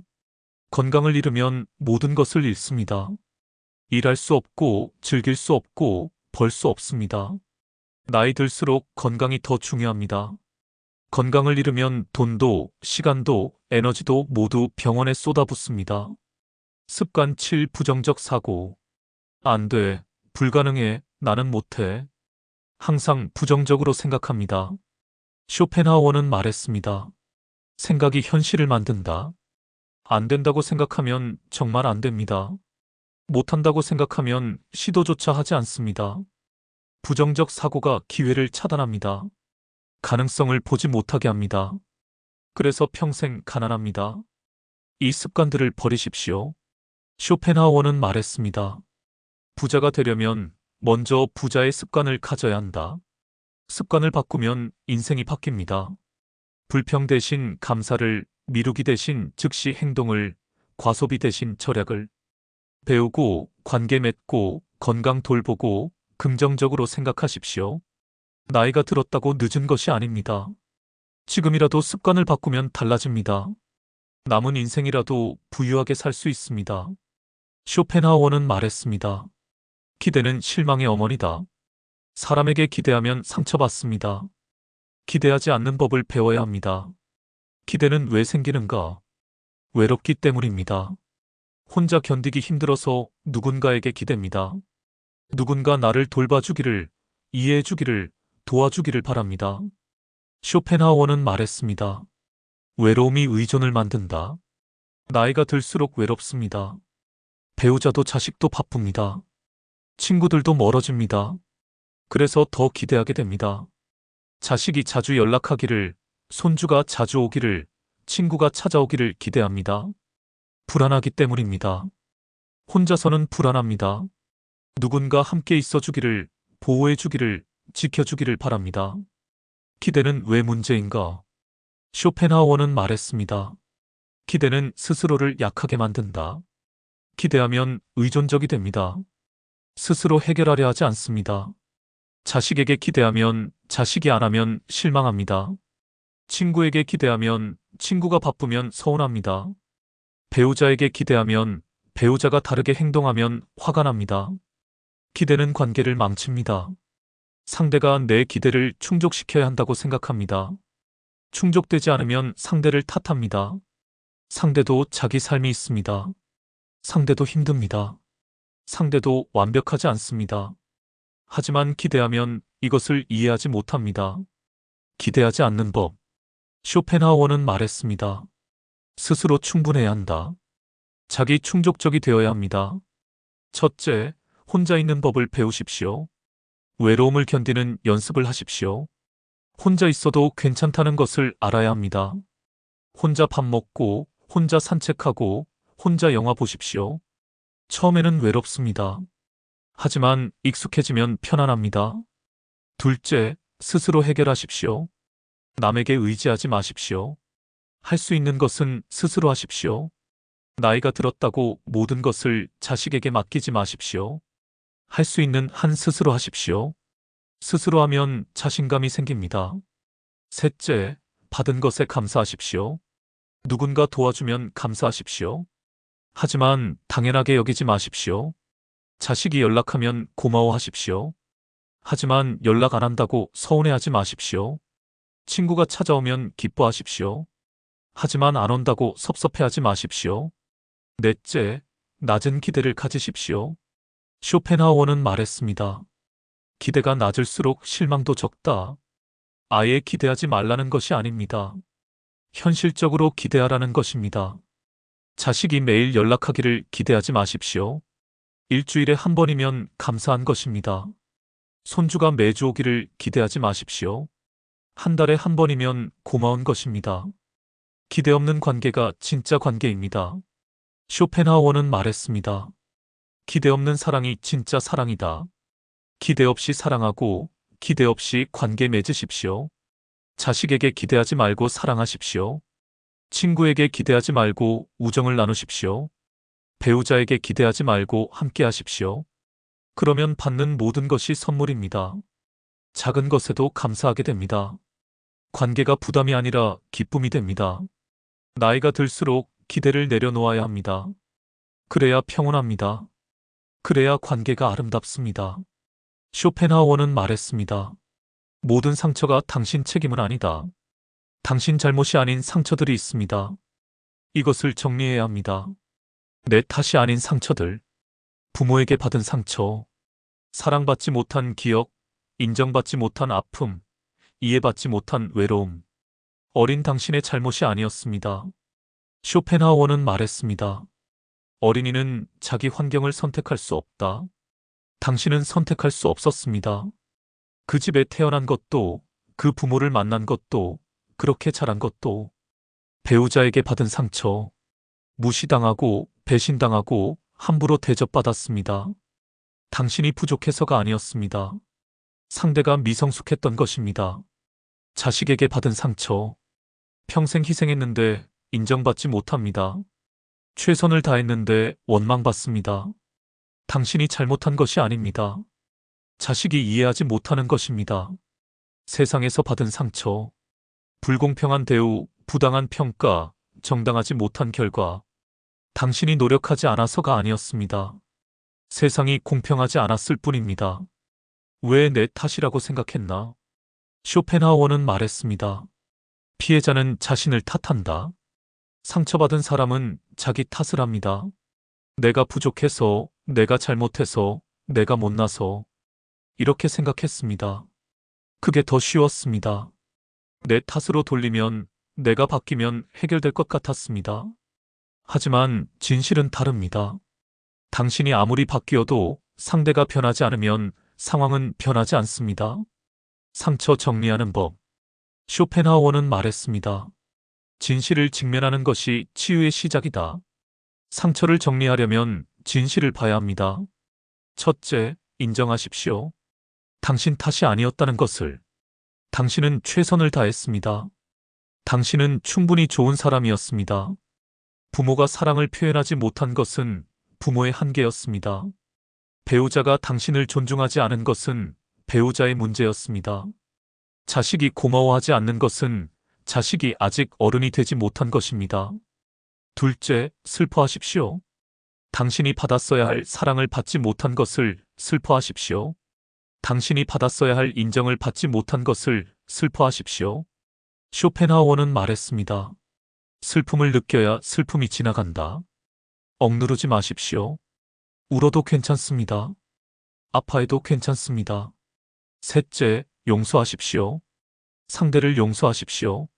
건강을 잃으면 모든 것을 잃습니다. 일할 수 없고 즐길 수 없고 벌 수 없습니다. 나이 들수록 건강이 더 중요합니다. 건강을 잃으면 돈도 시간도 에너지도 모두 병원에 쏟아붓습니다. 습관 7 부정적 사고. 안 돼. 불가능해. 나는 못해. 항상 부정적으로 생각합니다. 쇼펜하우어는 말했습니다. 생각이 현실을 만든다. 안 된다고 생각하면 정말 안 됩니다. 못한다고 생각하면 시도조차 하지 않습니다. 부정적 사고가 기회를 차단합니다. 가능성을 보지 못하게 합니다. 그래서 평생 가난합니다. 이 습관들을 버리십시오. 쇼펜하우어는 말했습니다. 부자가 되려면 먼저 부자의 습관을 가져야 한다. 습관을 바꾸면 인생이 바뀝니다. 불평 대신 감사를, 미루기 대신 즉시 행동을, 과소비 대신 절약을, 배우고, 관계 맺고, 건강 돌보고, 긍정적으로 생각하십시오. 나이가 들었다고 늦은 것이 아닙니다. 지금이라도 습관을 바꾸면 달라집니다. 남은 인생이라도 부유하게 살 수 있습니다. 쇼펜하우어는 말했습니다. 기대는 실망의 어머니다. 사람에게 기대하면 상처받습니다. 기대하지 않는 법을 배워야 합니다. 기대는 왜 생기는가? 외롭기 때문입니다. 혼자 견디기 힘들어서 누군가에게 기댑니다. 누군가 나를 돌봐주기를, 이해해주기를, 도와주기를 바랍니다. 쇼펜하우어는 말했습니다. 외로움이 의존을 만든다. 나이가 들수록 외롭습니다. 배우자도 자식도 바쁩니다. 친구들도 멀어집니다. 그래서 더 기대하게 됩니다. 자식이 자주 연락하기를, 손주가 자주 오기를, 친구가 찾아오기를 기대합니다. 불안하기 때문입니다. 혼자서는 불안합니다. 누군가 함께 있어주기를, 보호해주기를, 지켜주기를 바랍니다. 기대는 왜 문제인가? 쇼펜하우어는 말했습니다. 기대는 스스로를 약하게 만든다. 기대하면 의존적이 됩니다. 스스로 해결하려 하지 않습니다. 자식에게 기대하면 자식이 안 하면 실망합니다. 친구에게 기대하면 친구가 바쁘면 서운합니다. 배우자에게 기대하면 배우자가 다르게 행동하면 화가 납니다. 기대는 관계를 망칩니다. 상대가 내 기대를 충족시켜야 한다고 생각합니다. 충족되지 않으면 상대를 탓합니다. 상대도 자기 삶이 있습니다. 상대도 힘듭니다. 상대도 완벽하지 않습니다. 하지만 기대하면 이것을 이해하지 못합니다. 기대하지 않는 법. 쇼펜하우어는 말했습니다. 스스로 충분해야 한다. 자기 충족적이 되어야 합니다. 첫째, 혼자 있는 법을 배우십시오. 외로움을 견디는 연습을 하십시오. 혼자 있어도 괜찮다는 것을 알아야 합니다. 혼자 밥 먹고, 혼자 산책하고, 혼자 영화 보십시오. 처음에는 외롭습니다. 하지만 익숙해지면 편안합니다. 둘째, 스스로 해결하십시오. 남에게 의지하지 마십시오. 할 수 있는 것은 스스로 하십시오. 나이가 들었다고 모든 것을 자식에게 맡기지 마십시오. 할 수 있는 한 스스로 하십시오. 스스로 하면 자신감이 생깁니다. 셋째, 받은 것에 감사하십시오. 누군가 도와주면 감사하십시오. 하지만 당연하게 여기지 마십시오. 자식이 연락하면 고마워하십시오. 하지만 연락 안 한다고 서운해하지 마십시오. 친구가 찾아오면 기뻐하십시오. 하지만 안 온다고 섭섭해하지 마십시오. 넷째, 낮은 기대를 가지십시오. 쇼펜하우어는 말했습니다. 기대가 낮을수록 실망도 적다. 아예 기대하지 말라는 것이 아닙니다. 현실적으로 기대하라는 것입니다. 자식이 매일 연락하기를 기대하지 마십시오. 일주일에 한 번이면 감사한 것입니다. 손주가 매주 오기를 기대하지 마십시오. 한 달에 한 번이면 고마운 것입니다. 기대 없는 관계가 진짜 관계입니다. 쇼펜하우어는 말했습니다. 기대 없는 사랑이 진짜 사랑이다. 기대 없이 사랑하고 기대 없이 관계 맺으십시오. 자식에게 기대하지 말고 사랑하십시오. 친구에게 기대하지 말고 우정을 나누십시오. 배우자에게 기대하지 말고 함께 하십시오. 그러면 받는 모든 것이 선물입니다. 작은 것에도 감사하게 됩니다. 관계가 부담이 아니라 기쁨이 됩니다. 나이가 들수록 기대를 내려놓아야 합니다. 그래야 평온합니다. 그래야 관계가 아름답습니다. 쇼펜하우어는 말했습니다. 모든 상처가 당신 책임은 아니다. 당신 잘못이 아닌 상처들이 있습니다. 이것을 정리해야 합니다. 내 탓이 아닌 상처들, 부모에게 받은 상처, 사랑받지 못한 기억, 인정받지 못한 아픔, 이해받지 못한 외로움. 어린 당신의 잘못이 아니었습니다. 쇼펜하우어는 말했습니다. 어린이는 자기 환경을 선택할 수 없다. 당신은 선택할 수 없었습니다. 그 집에 태어난 것도, 그 부모를 만난 것도, 그렇게 자란 것도, 배우자에게 받은 상처, 무시당하고 배신당하고 함부로 대접받았습니다. 당신이 부족해서가 아니었습니다. 상대가 미성숙했던 것입니다. 자식에게 받은 상처, 평생 희생했는데 인정받지 못합니다. 최선을 다했는데 원망받습니다. 당신이 잘못한 것이 아닙니다. 자식이 이해하지 못하는 것입니다. 세상에서 받은 상처, 불공평한 대우, 부당한 평가, 정당하지 못한 결과, 당신이 노력하지 않아서가 아니었습니다. 세상이 공평하지 않았을 뿐입니다. 왜 내 탓이라고 생각했나? 쇼펜하우어는 말했습니다. 피해자는 자신을 탓한다. 상처받은 사람은 자기 탓을 합니다. 내가 부족해서, 내가 잘못해서, 내가 못나서 이렇게 생각했습니다. 그게 더 쉬웠습니다. 내 탓으로 돌리면, 내가 바뀌면 해결될 것 같았습니다. 하지만 진실은 다릅니다. 당신이 아무리 바뀌어도 상대가 변하지 않으면 상황은 변하지 않습니다. 상처 정리하는 법. 쇼펜하우어는 말했습니다. 진실을 직면하는 것이 치유의 시작이다. 상처를 정리하려면 진실을 봐야 합니다. 첫째, 인정하십시오. 당신 탓이 아니었다는 것을. 당신은 최선을 다했습니다. 당신은 충분히 좋은 사람이었습니다. 부모가 사랑을 표현하지 못한 것은 부모의 한계였습니다. 배우자가 당신을 존중하지 않은 것은 배우자의 문제였습니다. 자식이 고마워하지 않는 것은 자식이 아직 어른이 되지 못한 것입니다. 둘째, 슬퍼하십시오. 당신이 받았어야 할 사랑을 받지 못한 것을 슬퍼하십시오. 당신이 받았어야 할 인정을 받지 못한 것을 슬퍼하십시오. 쇼펜하우어는 말했습니다. 슬픔을 느껴야 슬픔이 지나간다. 억누르지 마십시오. 울어도 괜찮습니다. 아파해도 괜찮습니다. 셋째, 용서하십시오. 상대를 용서하십시오.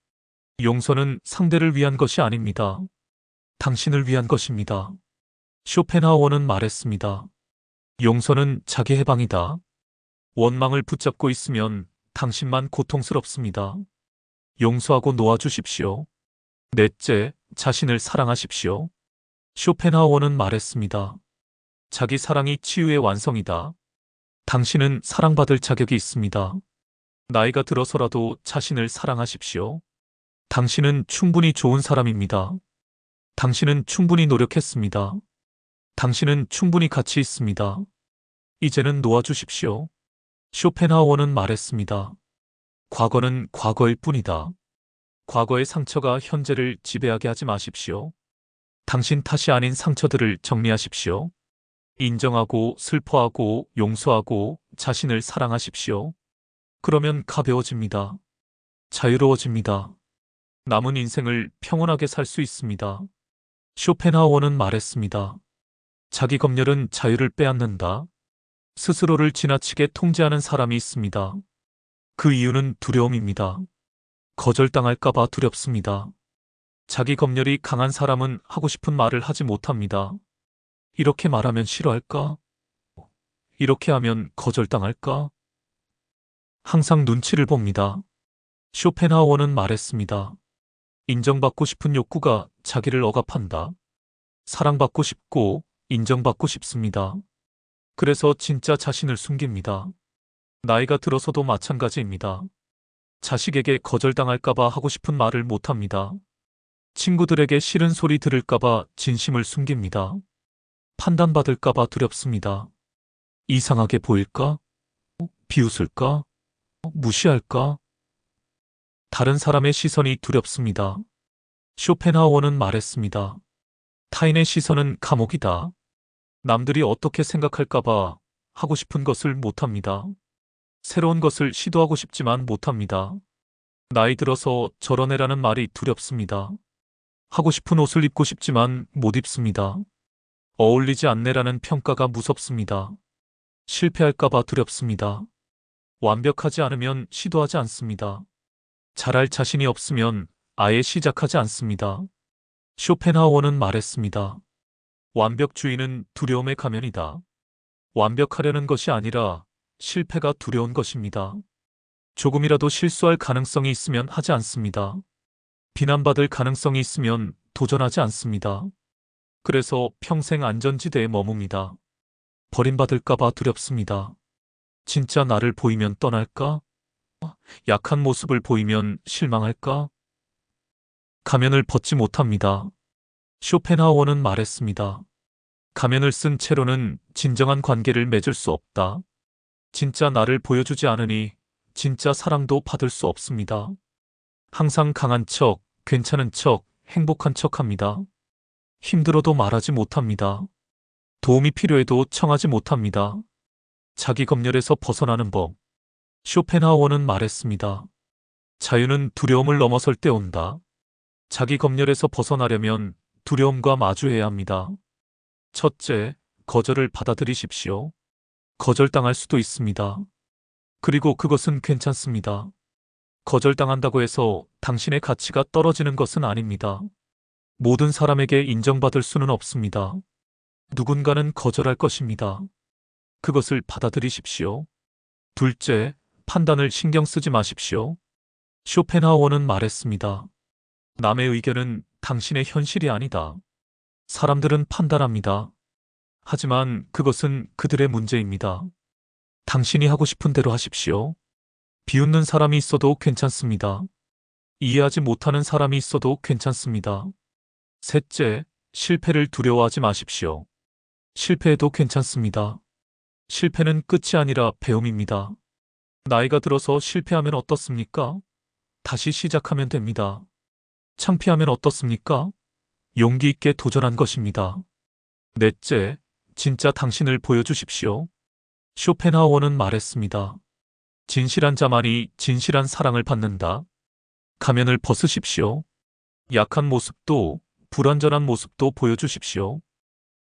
용서는 상대를 위한 것이 아닙니다. 당신을 위한 것입니다. 쇼펜하우어는 말했습니다. 용서는 자기 해방이다. 원망을 붙잡고 있으면 당신만 고통스럽습니다. 용서하고 놓아주십시오. 넷째, 자신을 사랑하십시오. 쇼펜하우어는 말했습니다. 자기 사랑이 치유의 완성이다. 당신은 사랑받을 자격이 있습니다. 나이가 들어서라도 자신을 사랑하십시오. 당신은 충분히 좋은 사람입니다. 당신은 충분히 노력했습니다. 당신은 충분히 가치 있습니다. 이제는 놓아주십시오. 쇼펜하우어는 말했습니다. 과거는 과거일 뿐이다. 과거의 상처가 현재를 지배하게 하지 마십시오. 당신 탓이 아닌 상처들을 정리하십시오. 인정하고 슬퍼하고 용서하고 자신을 사랑하십시오. 그러면 가벼워집니다. 자유로워집니다. 남은 인생을 평온하게 살 수 있습니다. 쇼펜하우어는 말했습니다. 자기 검열은 자유를 빼앗는다. 스스로를 지나치게 통제하는 사람이 있습니다. 그 이유는 두려움입니다. 거절당할까봐 두렵습니다. 자기 검열이 강한 사람은 하고 싶은 말을 하지 못합니다. 이렇게 말하면 싫어할까? 이렇게 하면 거절당할까? 항상 눈치를 봅니다. 쇼펜하우어는 말했습니다. 인정받고 싶은 욕구가 자기를 억압한다. 사랑받고 싶고 인정받고 싶습니다. 그래서 진짜 자신을 숨깁니다. 나이가 들어서도 마찬가지입니다. 자식에게 거절당할까봐 하고 싶은 말을 못합니다. 친구들에게 싫은 소리 들을까봐 진심을 숨깁니다. 판단받을까봐 두렵습니다. 이상하게 보일까? 비웃을까? 무시할까? 다른 사람의 시선이 두렵습니다. 쇼펜하우어는 말했습니다. 타인의 시선은 감옥이다. 남들이 어떻게 생각할까봐 하고 싶은 것을 못합니다. 새로운 것을 시도하고 싶지만 못합니다. 나이 들어서 저런 애라는 말이 두렵습니다. 하고 싶은 옷을 입고 싶지만 못 입습니다. 어울리지 않네라는 평가가 무섭습니다. 실패할까봐 두렵습니다. 완벽하지 않으면 시도하지 않습니다. 잘할 자신이 없으면 아예 시작하지 않습니다. 쇼펜하우어는 말했습니다. 완벽주의는 두려움의 가면이다. 완벽하려는 것이 아니라 실패가 두려운 것입니다. 조금이라도 실수할 가능성이 있으면 하지 않습니다. 비난받을 가능성이 있으면 도전하지 않습니다. 그래서 평생 안전지대에 머뭅니다. 버림받을까봐 두렵습니다. 진짜 나를 보이면 떠날까? 약한 모습을 보이면 실망할까? 가면을 벗지 못합니다. 쇼펜하우어는 말했습니다. 가면을 쓴 채로는 진정한 관계를 맺을 수 없다. 진짜 나를 보여주지 않으니 진짜 사랑도 받을 수 없습니다. 항상 강한 척, 괜찮은 척, 행복한 척 합니다. 힘들어도 말하지 못합니다. 도움이 필요해도 청하지 못합니다. 자기 검열에서 벗어나는 법. 쇼펜하우어는 말했습니다. 자유는 두려움을 넘어설 때 온다. 자기 검열에서 벗어나려면 두려움과 마주해야 합니다. 첫째, 거절을 받아들이십시오. 거절당할 수도 있습니다. 그리고 그것은 괜찮습니다. 거절당한다고 해서 당신의 가치가 떨어지는 것은 아닙니다. 모든 사람에게 인정받을 수는 없습니다. 누군가는 거절할 것입니다. 그것을 받아들이십시오. 둘째, 판단을 신경 쓰지 마십시오. 쇼펜하우어는 말했습니다. 남의 의견은 당신의 현실이 아니다. 사람들은 판단합니다. 하지만 그것은 그들의 문제입니다. 당신이 하고 싶은 대로 하십시오. 비웃는 사람이 있어도 괜찮습니다. 이해하지 못하는 사람이 있어도 괜찮습니다. 셋째, 실패를 두려워하지 마십시오. 실패해도 괜찮습니다. 실패는 끝이 아니라 배움입니다. 나이가 들어서 실패하면 어떻습니까? 다시 시작하면 됩니다. 창피하면 어떻습니까? 용기 있게 도전한 것입니다. 넷째, 진짜 당신을 보여주십시오. 쇼펜하우어는 말했습니다. 진실한 자만이 진실한 사랑을 받는다. 가면을 벗으십시오. 약한 모습도 불완전한 모습도 보여주십시오.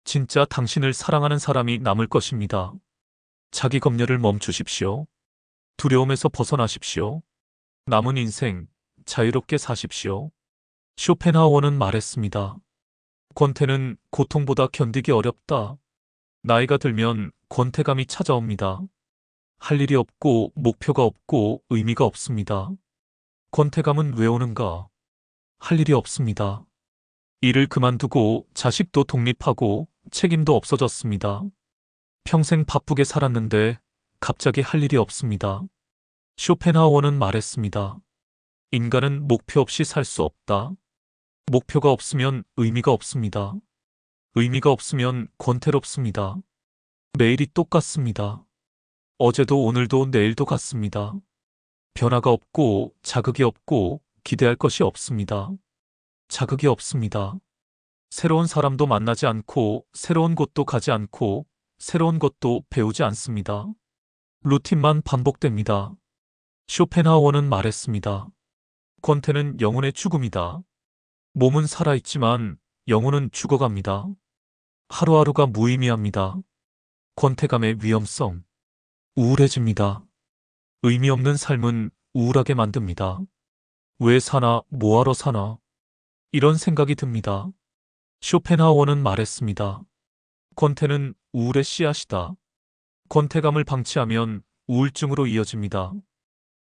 진짜 당신을 사랑하는 사람이 남을 것입니다. 자기 검열을 멈추십시오. 두려움에서 벗어나십시오. 남은 인생 자유롭게 사십시오. 쇼펜하우어는 말했습니다. 권태는 고통보다 견디기 어렵다. 나이가 들면 권태감이 찾아옵니다. 할 일이 없고 목표가 없고 의미가 없습니다. 권태감은 왜 오는가? 할 일이 없습니다. 일을 그만두고 자식도 독립하고 책임도 없어졌습니다. 평생 바쁘게 살았는데 갑자기 할 일이 없습니다. 쇼펜하우어는 말했습니다. 인간은 목표 없이 살 수 없다. 목표가 없으면 의미가 없습니다. 의미가 없으면 권태롭습니다. 매일이 똑같습니다. 어제도 오늘도 내일도 같습니다. 변화가 없고 자극이 없고 기대할 것이 없습니다. 자극이 없습니다. 새로운 사람도 만나지 않고 새로운 곳도 가지 않고 새로운 것도 배우지 않습니다. 루틴만 반복됩니다. 쇼펜하우어는 말했습니다. 권태는 영혼의 죽음이다. 몸은 살아있지만 영혼은 죽어갑니다. 하루하루가 무의미합니다. 권태감의 위험성. 우울해집니다. 의미 없는 삶은 우울하게 만듭니다. 왜 사나, 뭐하러 사나? 이런 생각이 듭니다. 쇼펜하우어는 말했습니다. 권태는 우울의 씨앗이다. 권태감을 방치하면 우울증으로 이어집니다.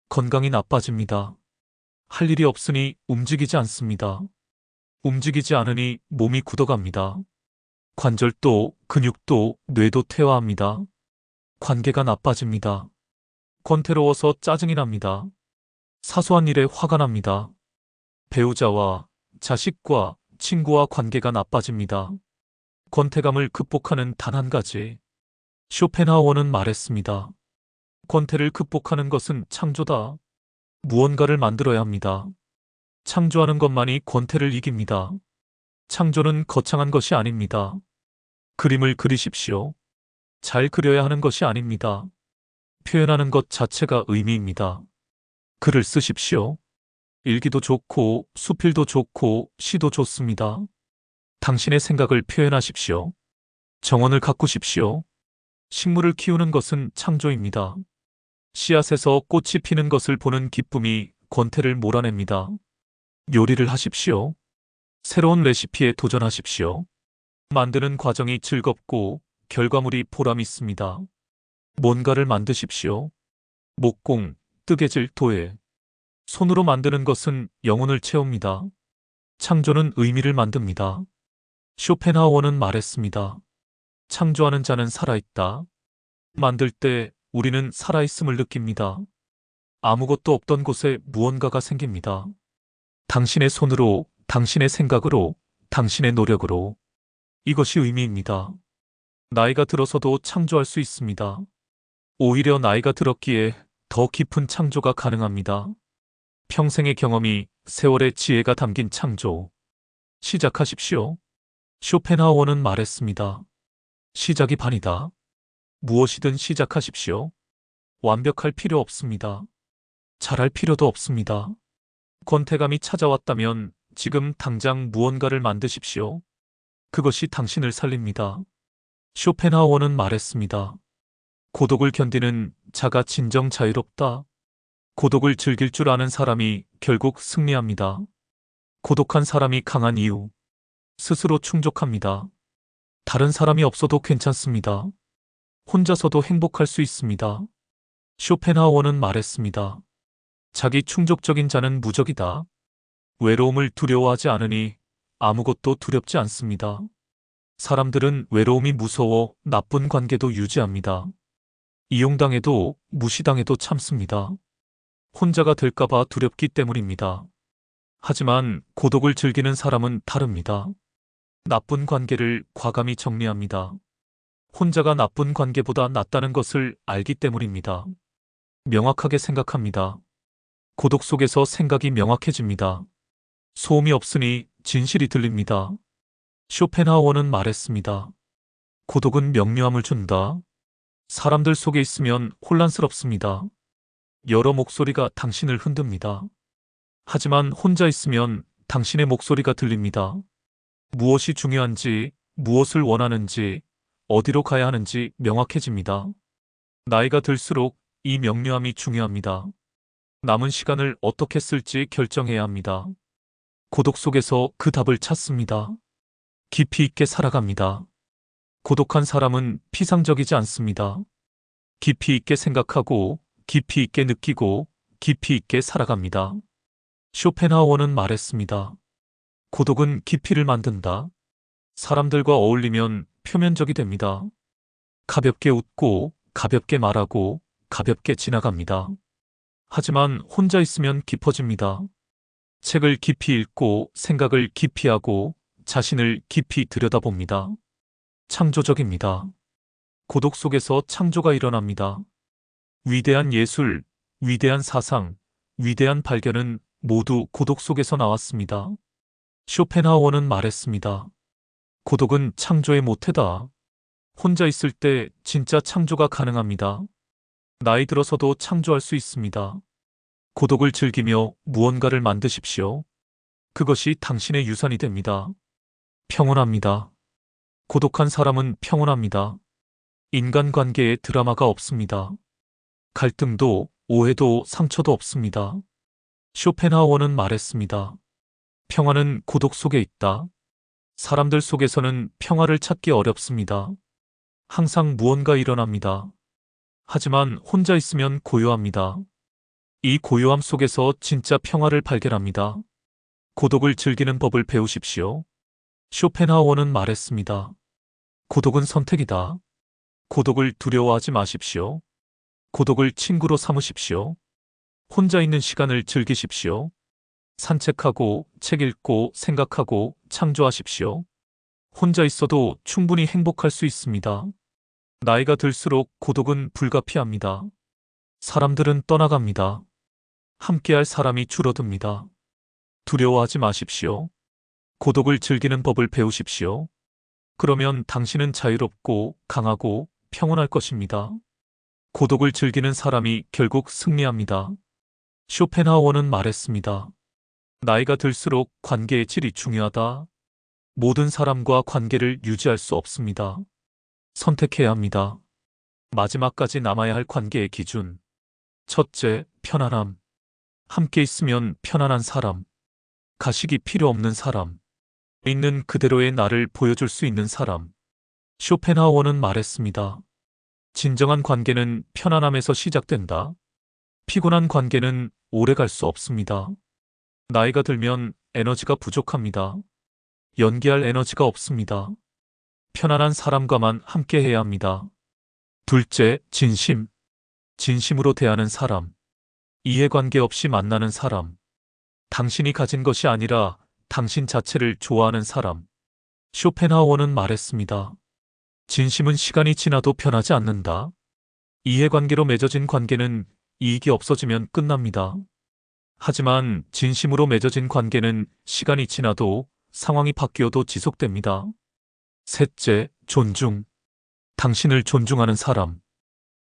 건강이 나빠집니다. 할 일이 없으니 움직이지 않습니다. 움직이지 않으니 몸이 굳어갑니다. 관절도, 근육도, 뇌도 퇴화합니다. 관계가 나빠집니다. 권태로워서 짜증이 납니다. 사소한 일에 화가 납니다. 배우자와 자식과 친구와 관계가 나빠집니다. 권태감을 극복하는 단 한 가지. 쇼펜하우어는 말했습니다. 권태를 극복하는 것은 창조다. 무언가를 만들어야 합니다. 창조하는 것만이 권태를 이깁니다. 창조는 거창한 것이 아닙니다. 그림을 그리십시오. 잘 그려야 하는 것이 아닙니다. 표현하는 것 자체가 의미입니다. 글을 쓰십시오. 일기도 좋고 수필도 좋고 시도 좋습니다. 당신의 생각을 표현하십시오. 정원을 가꾸십시오. 식물을 키우는 것은 창조입니다. 씨앗에서 꽃이 피는 것을 보는 기쁨이 권태를 몰아냅니다. 요리를 하십시오. 새로운 레시피에 도전하십시오. 만드는 과정이 즐겁고 결과물이 보람 있습니다. 뭔가를 만드십시오. 목공, 뜨개질, 도예. 손으로 만드는 것은 영혼을 채웁니다. 창조는 의미를 만듭니다. 쇼펜하우어는 말했습니다. 창조하는 자는 살아있다. 만들 때 우리는 살아있음을 느낍니다. 아무것도 없던 곳에 무언가가 생깁니다. 당신의 손으로, 당신의 생각으로, 당신의 노력으로. 이것이 의미입니다. 나이가 들어서도 창조할 수 있습니다. 오히려 나이가 들었기에 더 깊은 창조가 가능합니다. 평생의 경험이, 세월의 지혜가 담긴 창조. 시작하십시오. 쇼펜하우어는 말했습니다. 시작이 반이다. 무엇이든 시작하십시오. 완벽할 필요 없습니다. 잘할 필요도 없습니다. 권태감이 찾아왔다면 지금 당장 무언가를 만드십시오. 그것이 당신을 살립니다. 쇼펜하우어는 말했습니다. 고독을 견디는 자가 진정 자유롭다. 고독을 즐길 줄 아는 사람이 결국 승리합니다. 고독한 사람이 강한 이유. 스스로 충족합니다. 다른 사람이 없어도 괜찮습니다. 혼자서도 행복할 수 있습니다. 쇼펜하우어는 말했습니다. 자기 충족적인 자는 무적이다. 외로움을 두려워하지 않으니 아무것도 두렵지 않습니다. 사람들은 외로움이 무서워 나쁜 관계도 유지합니다. 이용당해도 무시당해도 참습니다. 혼자가 될까봐 두렵기 때문입니다. 하지만 고독을 즐기는 사람은 다릅니다. 나쁜 관계를 과감히 정리합니다. 혼자가 나쁜 관계보다 낫다는 것을 알기 때문입니다. 명확하게 생각합니다. 고독 속에서 생각이 명확해집니다. 소음이 없으니 진실이 들립니다. 쇼펜하우어는 말했습니다. 고독은 명료함을 준다. 사람들 속에 있으면 혼란스럽습니다. 여러 목소리가 당신을 흔듭니다. 하지만 혼자 있으면 당신의 목소리가 들립니다. 무엇이 중요한지, 무엇을 원하는지, 어디로 가야 하는지 명확해집니다. 나이가 들수록 이 명료함이 중요합니다. 남은 시간을 어떻게 쓸지 결정해야 합니다. 고독 속에서 그 답을 찾습니다. 깊이 있게 살아갑니다. 고독한 사람은 피상적이지 않습니다. 깊이 있게 생각하고, 깊이 있게 느끼고, 깊이 있게 살아갑니다. 쇼펜하우어는 말했습니다. 고독은 깊이를 만든다. 사람들과 어울리면 표면적이 됩니다. 가볍게 웃고, 가볍게 말하고, 가볍게 지나갑니다. 하지만 혼자 있으면 깊어집니다. 책을 깊이 읽고, 생각을 깊이 하고, 자신을 깊이 들여다봅니다. 창조적입니다. 고독 속에서 창조가 일어납니다. 위대한 예술, 위대한 사상, 위대한 발견은 모두 고독 속에서 나왔습니다. 쇼펜하우어는 말했습니다. 고독은 창조의 모태다. 혼자 있을 때 진짜 창조가 가능합니다. 나이 들어서도 창조할 수 있습니다. 고독을 즐기며 무언가를 만드십시오. 그것이 당신의 유산이 됩니다. 평온합니다. 고독한 사람은 평온합니다. 인간관계에 드라마가 없습니다. 갈등도, 오해도, 상처도 없습니다. 쇼펜하우어는 말했습니다. 평화는 고독 속에 있다. 사람들 속에서는 평화를 찾기 어렵습니다. 항상 무언가 일어납니다. 하지만 혼자 있으면 고요합니다. 이 고요함 속에서 진짜 평화를 발견합니다. 고독을 즐기는 법을 배우십시오. 쇼펜하우어는 말했습니다. 고독은 선택이다. 고독을 두려워하지 마십시오. 고독을 친구로 삼으십시오. 혼자 있는 시간을 즐기십시오. 산책하고, 책 읽고, 생각하고, 창조하십시오. 혼자 있어도 충분히 행복할 수 있습니다. 나이가 들수록 고독은 불가피합니다. 사람들은 떠나갑니다. 함께할 사람이 줄어듭니다. 두려워하지 마십시오. 고독을 즐기는 법을 배우십시오. 그러면 당신은 자유롭고 강하고 평온할 것입니다. 고독을 즐기는 사람이 결국 승리합니다. 쇼펜하우어는 말했습니다. 나이가 들수록 관계의 질이 중요하다. 모든 사람과 관계를 유지할 수 없습니다. 선택해야 합니다. 마지막까지 남아야 할 관계의 기준. 첫째, 편안함. 함께 있으면 편안한 사람. 가식이 필요 없는 사람. 있는 그대로의 나를 보여줄 수 있는 사람. 쇼펜하우어는 말했습니다. 진정한 관계는 편안함에서 시작된다. 피곤한 관계는 오래 갈 수 없습니다. 나이가 들면 에너지가 부족합니다. 연기할 에너지가 없습니다. 편안한 사람과만 함께 해야 합니다. 둘째, 진심. 진심으로 대하는 사람. 이해관계 없이 만나는 사람. 당신이 가진 것이 아니라 당신 자체를 좋아하는 사람. 쇼펜하우어는 말했습니다. 진심은 시간이 지나도 변하지 않는다. 이해관계로 맺어진 관계는 이익이 없어지면 끝납니다. 하지만 진심으로 맺어진 관계는 시간이 지나도 상황이 바뀌어도 지속됩니다. 셋째, 존중. 당신을 존중하는 사람.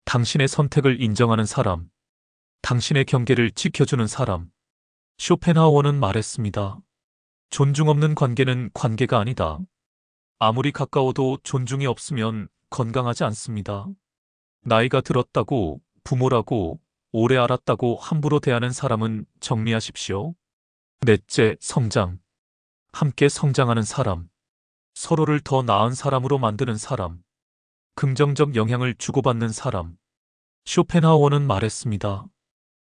당신의 선택을 인정하는 사람. 당신의 경계를 지켜주는 사람. 쇼펜하우어는 말했습니다. 존중 없는 관계는 관계가 아니다. 아무리 가까워도 존중이 없으면 건강하지 않습니다. 나이가 들었다고, 부모라고, 오래 알았다고 함부로 대하는 사람은 정리하십시오. 넷째, 성장. 함께 성장하는 사람. 서로를 더 나은 사람으로 만드는 사람. 긍정적 영향을 주고받는 사람. 쇼펜하우어는 말했습니다.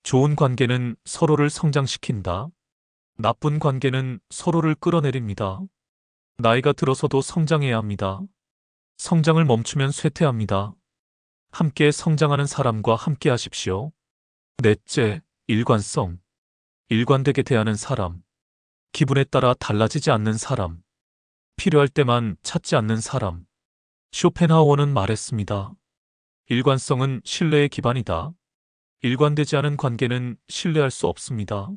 좋은 관계는 서로를 성장시킨다. 나쁜 관계는 서로를 끌어내립니다. 나이가 들어서도 성장해야 합니다. 성장을 멈추면 쇠퇴합니다. 함께 성장하는 사람과 함께 하십시오. 넷째, 일관성. 일관되게 대하는 사람. 기분에 따라 달라지지 않는 사람. 필요할 때만 찾지 않는 사람. 쇼펜하우어는 말했습니다. 일관성은 신뢰의 기반이다. 일관되지 않은 관계는 신뢰할 수 없습니다.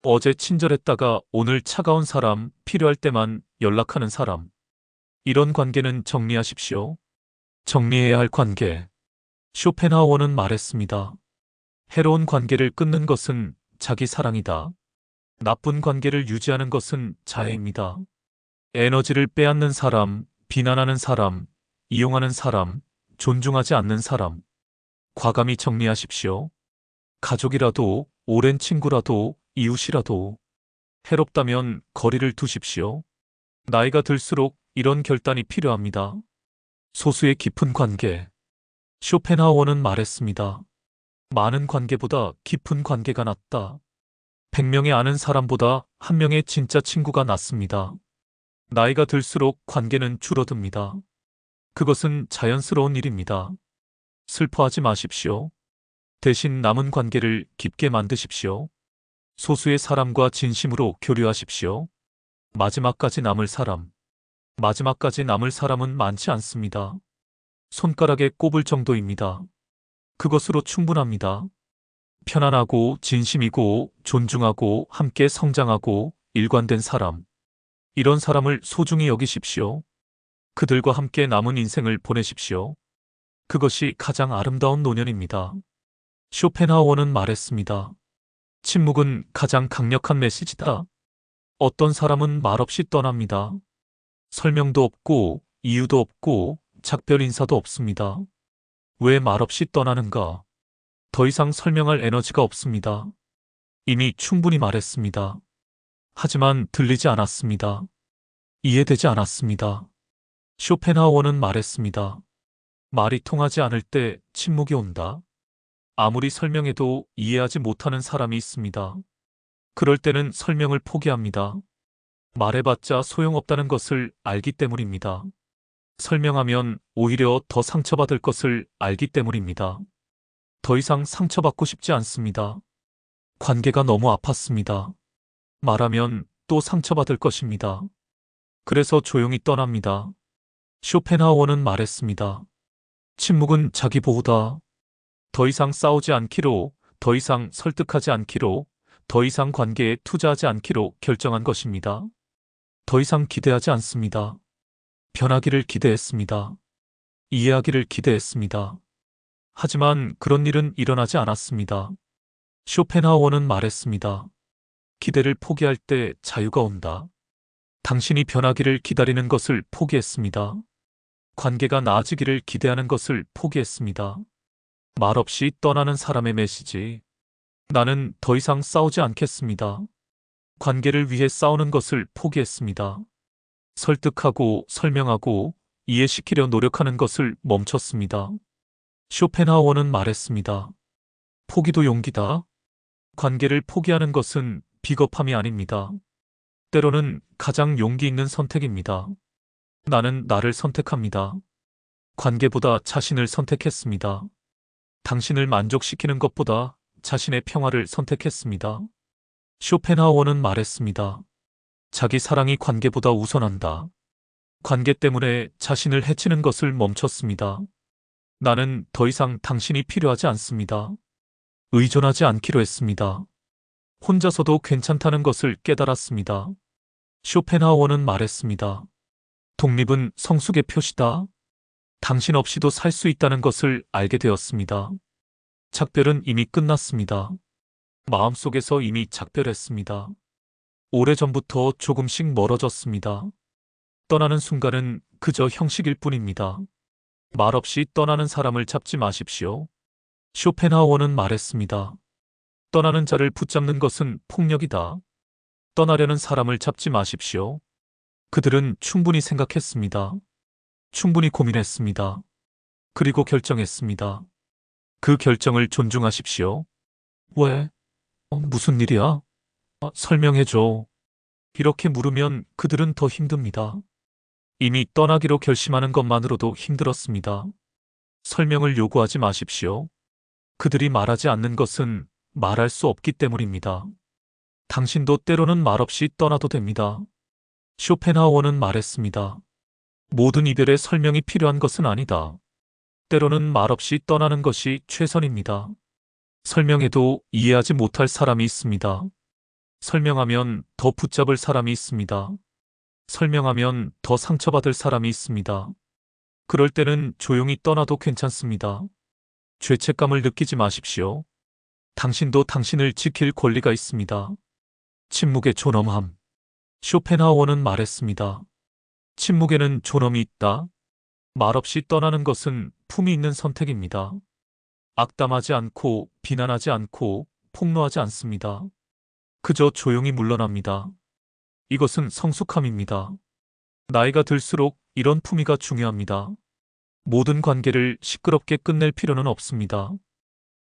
어제 친절했다가 오늘 차가운 사람, 필요할 때만 연락하는 사람. 이런 관계는 정리하십시오. 정리해야 할 관계. 쇼펜하우어는 말했습니다. 해로운 관계를 끊는 것은 자기 사랑이다. 나쁜 관계를 유지하는 것은 자해입니다. 에너지를 빼앗는 사람, 비난하는 사람, 이용하는 사람, 존중하지 않는 사람. 과감히 정리하십시오. 가족이라도, 오랜 친구라도, 이웃이라도. 해롭다면 거리를 두십시오. 나이가 들수록 이런 결단이 필요합니다. 소수의 깊은 관계. 쇼펜하우어는 말했습니다. 많은 관계보다 깊은 관계가 낫다. 100명의 아는 사람보다 1명의 진짜 친구가 낫습니다. 나이가 들수록 관계는 줄어듭니다. 그것은 자연스러운 일입니다. 슬퍼하지 마십시오. 대신 남은 관계를 깊게 만드십시오. 소수의 사람과 진심으로 교류하십시오. 마지막까지 남을 사람. 마지막까지 남을 사람은 많지 않습니다. 손가락에 꼽을 정도입니다. 그것으로 충분합니다. 편안하고 진심이고 존중하고 함께 성장하고 일관된 사람. 이런 사람을 소중히 여기십시오. 그들과 함께 남은 인생을 보내십시오. 그것이 가장 아름다운 노년입니다. 쇼펜하우어는 말했습니다. 침묵은 가장 강력한 메시지다. 어떤 사람은 말없이 떠납니다. 설명도 없고 이유도 없고 작별 인사도 없습니다. 왜 말없이 떠나는가? 더 이상 설명할 에너지가 없습니다. 이미 충분히 말했습니다. 하지만 들리지 않았습니다. 이해되지 않았습니다. 쇼펜하우어는 말했습니다. 말이 통하지 않을 때 침묵이 온다. 아무리 설명해도 이해하지 못하는 사람이 있습니다. 그럴 때는 설명을 포기합니다. 말해봤자 소용없다는 것을 알기 때문입니다. 설명하면 오히려 더 상처받을 것을 알기 때문입니다. 더 이상 상처받고 싶지 않습니다. 관계가 너무 아팠습니다. 말하면 또 상처받을 것입니다. 그래서 조용히 떠납니다. 쇼펜하우어는 말했습니다. 침묵은 자기 보호다. 더 이상 싸우지 않기로, 더 이상 설득하지 않기로, 더 이상 관계에 투자하지 않기로 결정한 것입니다. 더 이상 기대하지 않습니다. 변하기를 기대했습니다. 이해하기를 기대했습니다. 하지만 그런 일은 일어나지 않았습니다. 쇼펜하우어는 말했습니다. 기대를 포기할 때 자유가 온다. 당신이 변하기를 기다리는 것을 포기했습니다. 관계가 나아지기를 기대하는 것을 포기했습니다. 말없이 떠나는 사람의 메시지. 나는 더 이상 싸우지 않겠습니다. 관계를 위해 싸우는 것을 포기했습니다. 설득하고 설명하고 이해시키려 노력하는 것을 멈췄습니다. 쇼펜하우어는 말했습니다. 포기도 용기다. 관계를 포기하는 것은 비겁함이 아닙니다. 때로는 가장 용기 있는 선택입니다. 나는 나를 선택합니다. 관계보다 자신을 선택했습니다. 당신을 만족시키는 것보다 자신의 평화를 선택했습니다. 쇼펜하우어는 말했습니다. 자기 사랑이 관계보다 우선한다. 관계 때문에 자신을 해치는 것을 멈췄습니다. 나는 더 이상 당신이 필요하지 않습니다. 의존하지 않기로 했습니다. 혼자서도 괜찮다는 것을 깨달았습니다. 쇼펜하우어는 말했습니다. 독립은 성숙의 표시다. 당신 없이도 살 수 있다는 것을 알게 되었습니다. 작별은 이미 끝났습니다. 마음속에서 이미 작별했습니다. 오래전부터 조금씩 멀어졌습니다. 떠나는 순간은 그저 형식일 뿐입니다. 말없이 떠나는 사람을 잡지 마십시오. 쇼펜하우어는 말했습니다. 떠나는 자를 붙잡는 것은 폭력이다. 떠나려는 사람을 잡지 마십시오. 그들은 충분히 생각했습니다. 충분히 고민했습니다. 그리고 결정했습니다. 그 결정을 존중하십시오. 왜? 무슨 일이야? 설명해줘. 이렇게 물으면 그들은 더 힘듭니다. 이미 떠나기로 결심하는 것만으로도 힘들었습니다. 설명을 요구하지 마십시오. 그들이 말하지 않는 것은 말할 수 없기 때문입니다. 당신도 때로는 말없이 떠나도 됩니다. 쇼펜하우어는 말했습니다. 모든 이별에 설명이 필요한 것은 아니다. 때로는 말없이 떠나는 것이 최선입니다. 설명해도 이해하지 못할 사람이 있습니다. 설명하면 더 붙잡을 사람이 있습니다. 설명하면 더 상처받을 사람이 있습니다. 그럴 때는 조용히 떠나도 괜찮습니다. 죄책감을 느끼지 마십시오. 당신도 당신을 지킬 권리가 있습니다. 침묵의 존엄함. 쇼펜하우어는 말했습니다. 침묵에는 존엄이 있다. 말없이 떠나는 것은 품이 있는 선택입니다. 악담하지 않고 비난하지 않고 폭로하지 않습니다. 그저 조용히 물러납니다. 이것은 성숙함입니다. 나이가 들수록 이런 품위가 중요합니다. 모든 관계를 시끄럽게 끝낼 필요는 없습니다.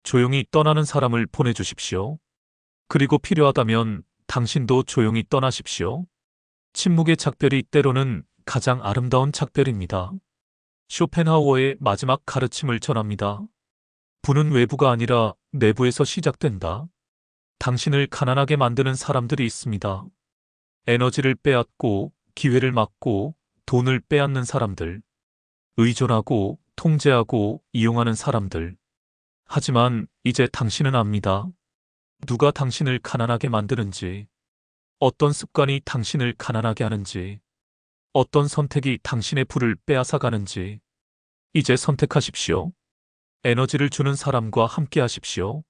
조용히 떠나는 사람을 보내주십시오. 그리고 필요하다면 당신도 조용히 떠나십시오. 침묵의 작별이 때로는 가장 아름다운 작별입니다. 쇼펜하우어의 마지막 가르침을 전합니다. 부는 외부가 아니라 내부에서 시작된다. 당신을 가난하게 만드는 사람들이 있습니다. 에너지를 빼앗고 기회를 막고 돈을 빼앗는 사람들. 의존하고 통제하고 이용하는 사람들. 하지만 이제 당신은 압니다. 누가 당신을 가난하게 만드는지, 어떤 습관이 당신을 가난하게 하는지, 어떤 선택이 당신의 부를 빼앗아 가는지. 이제 선택하십시오. 에너지를 주는 사람과 함께 하십시오.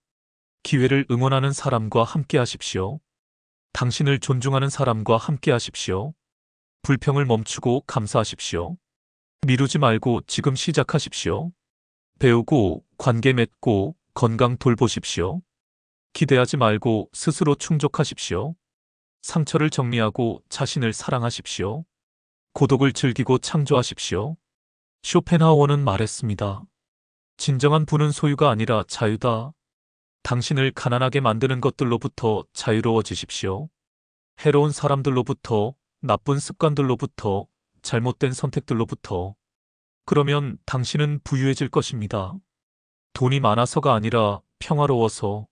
기회를 응원하는 사람과 함께 하십시오. 당신을 존중하는 사람과 함께 하십시오. 불평을 멈추고 감사하십시오. 미루지 말고 지금 시작하십시오. 배우고 관계 맺고 건강 돌보십시오. 기대하지 말고 스스로 충족하십시오. 상처를 정리하고 자신을 사랑하십시오. 고독을 즐기고 창조하십시오. 쇼펜하우어는 말했습니다. 진정한 부는 소유가 아니라 자유다. 당신을 가난하게 만드는 것들로부터 자유로워지십시오. 해로운 사람들로부터, 나쁜 습관들로부터, 잘못된 선택들로부터. 그러면 당신은 부유해질 것입니다. 돈이 많아서가 아니라 평화로워서,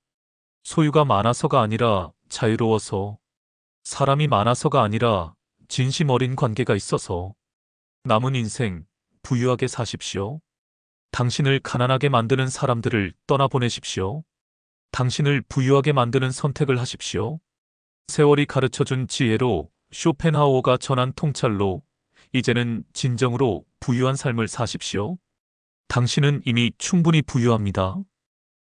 소유가 많아서가 아니라 자유로워서, 사람이 많아서가 아니라 진심 어린 관계가 있어서. 남은 인생 부유하게 사십시오. 당신을 가난하게 만드는 사람들을 떠나보내십시오. 당신을 부유하게 만드는 선택을 하십시오. 세월이 가르쳐준 지혜로, 쇼펜하우어가 전한 통찰로 이제는 진정으로 부유한 삶을 사십시오. 당신은 이미 충분히 부유합니다.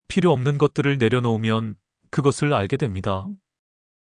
필요 없는 것들을 내려놓으면 그것을 알게 됩니다.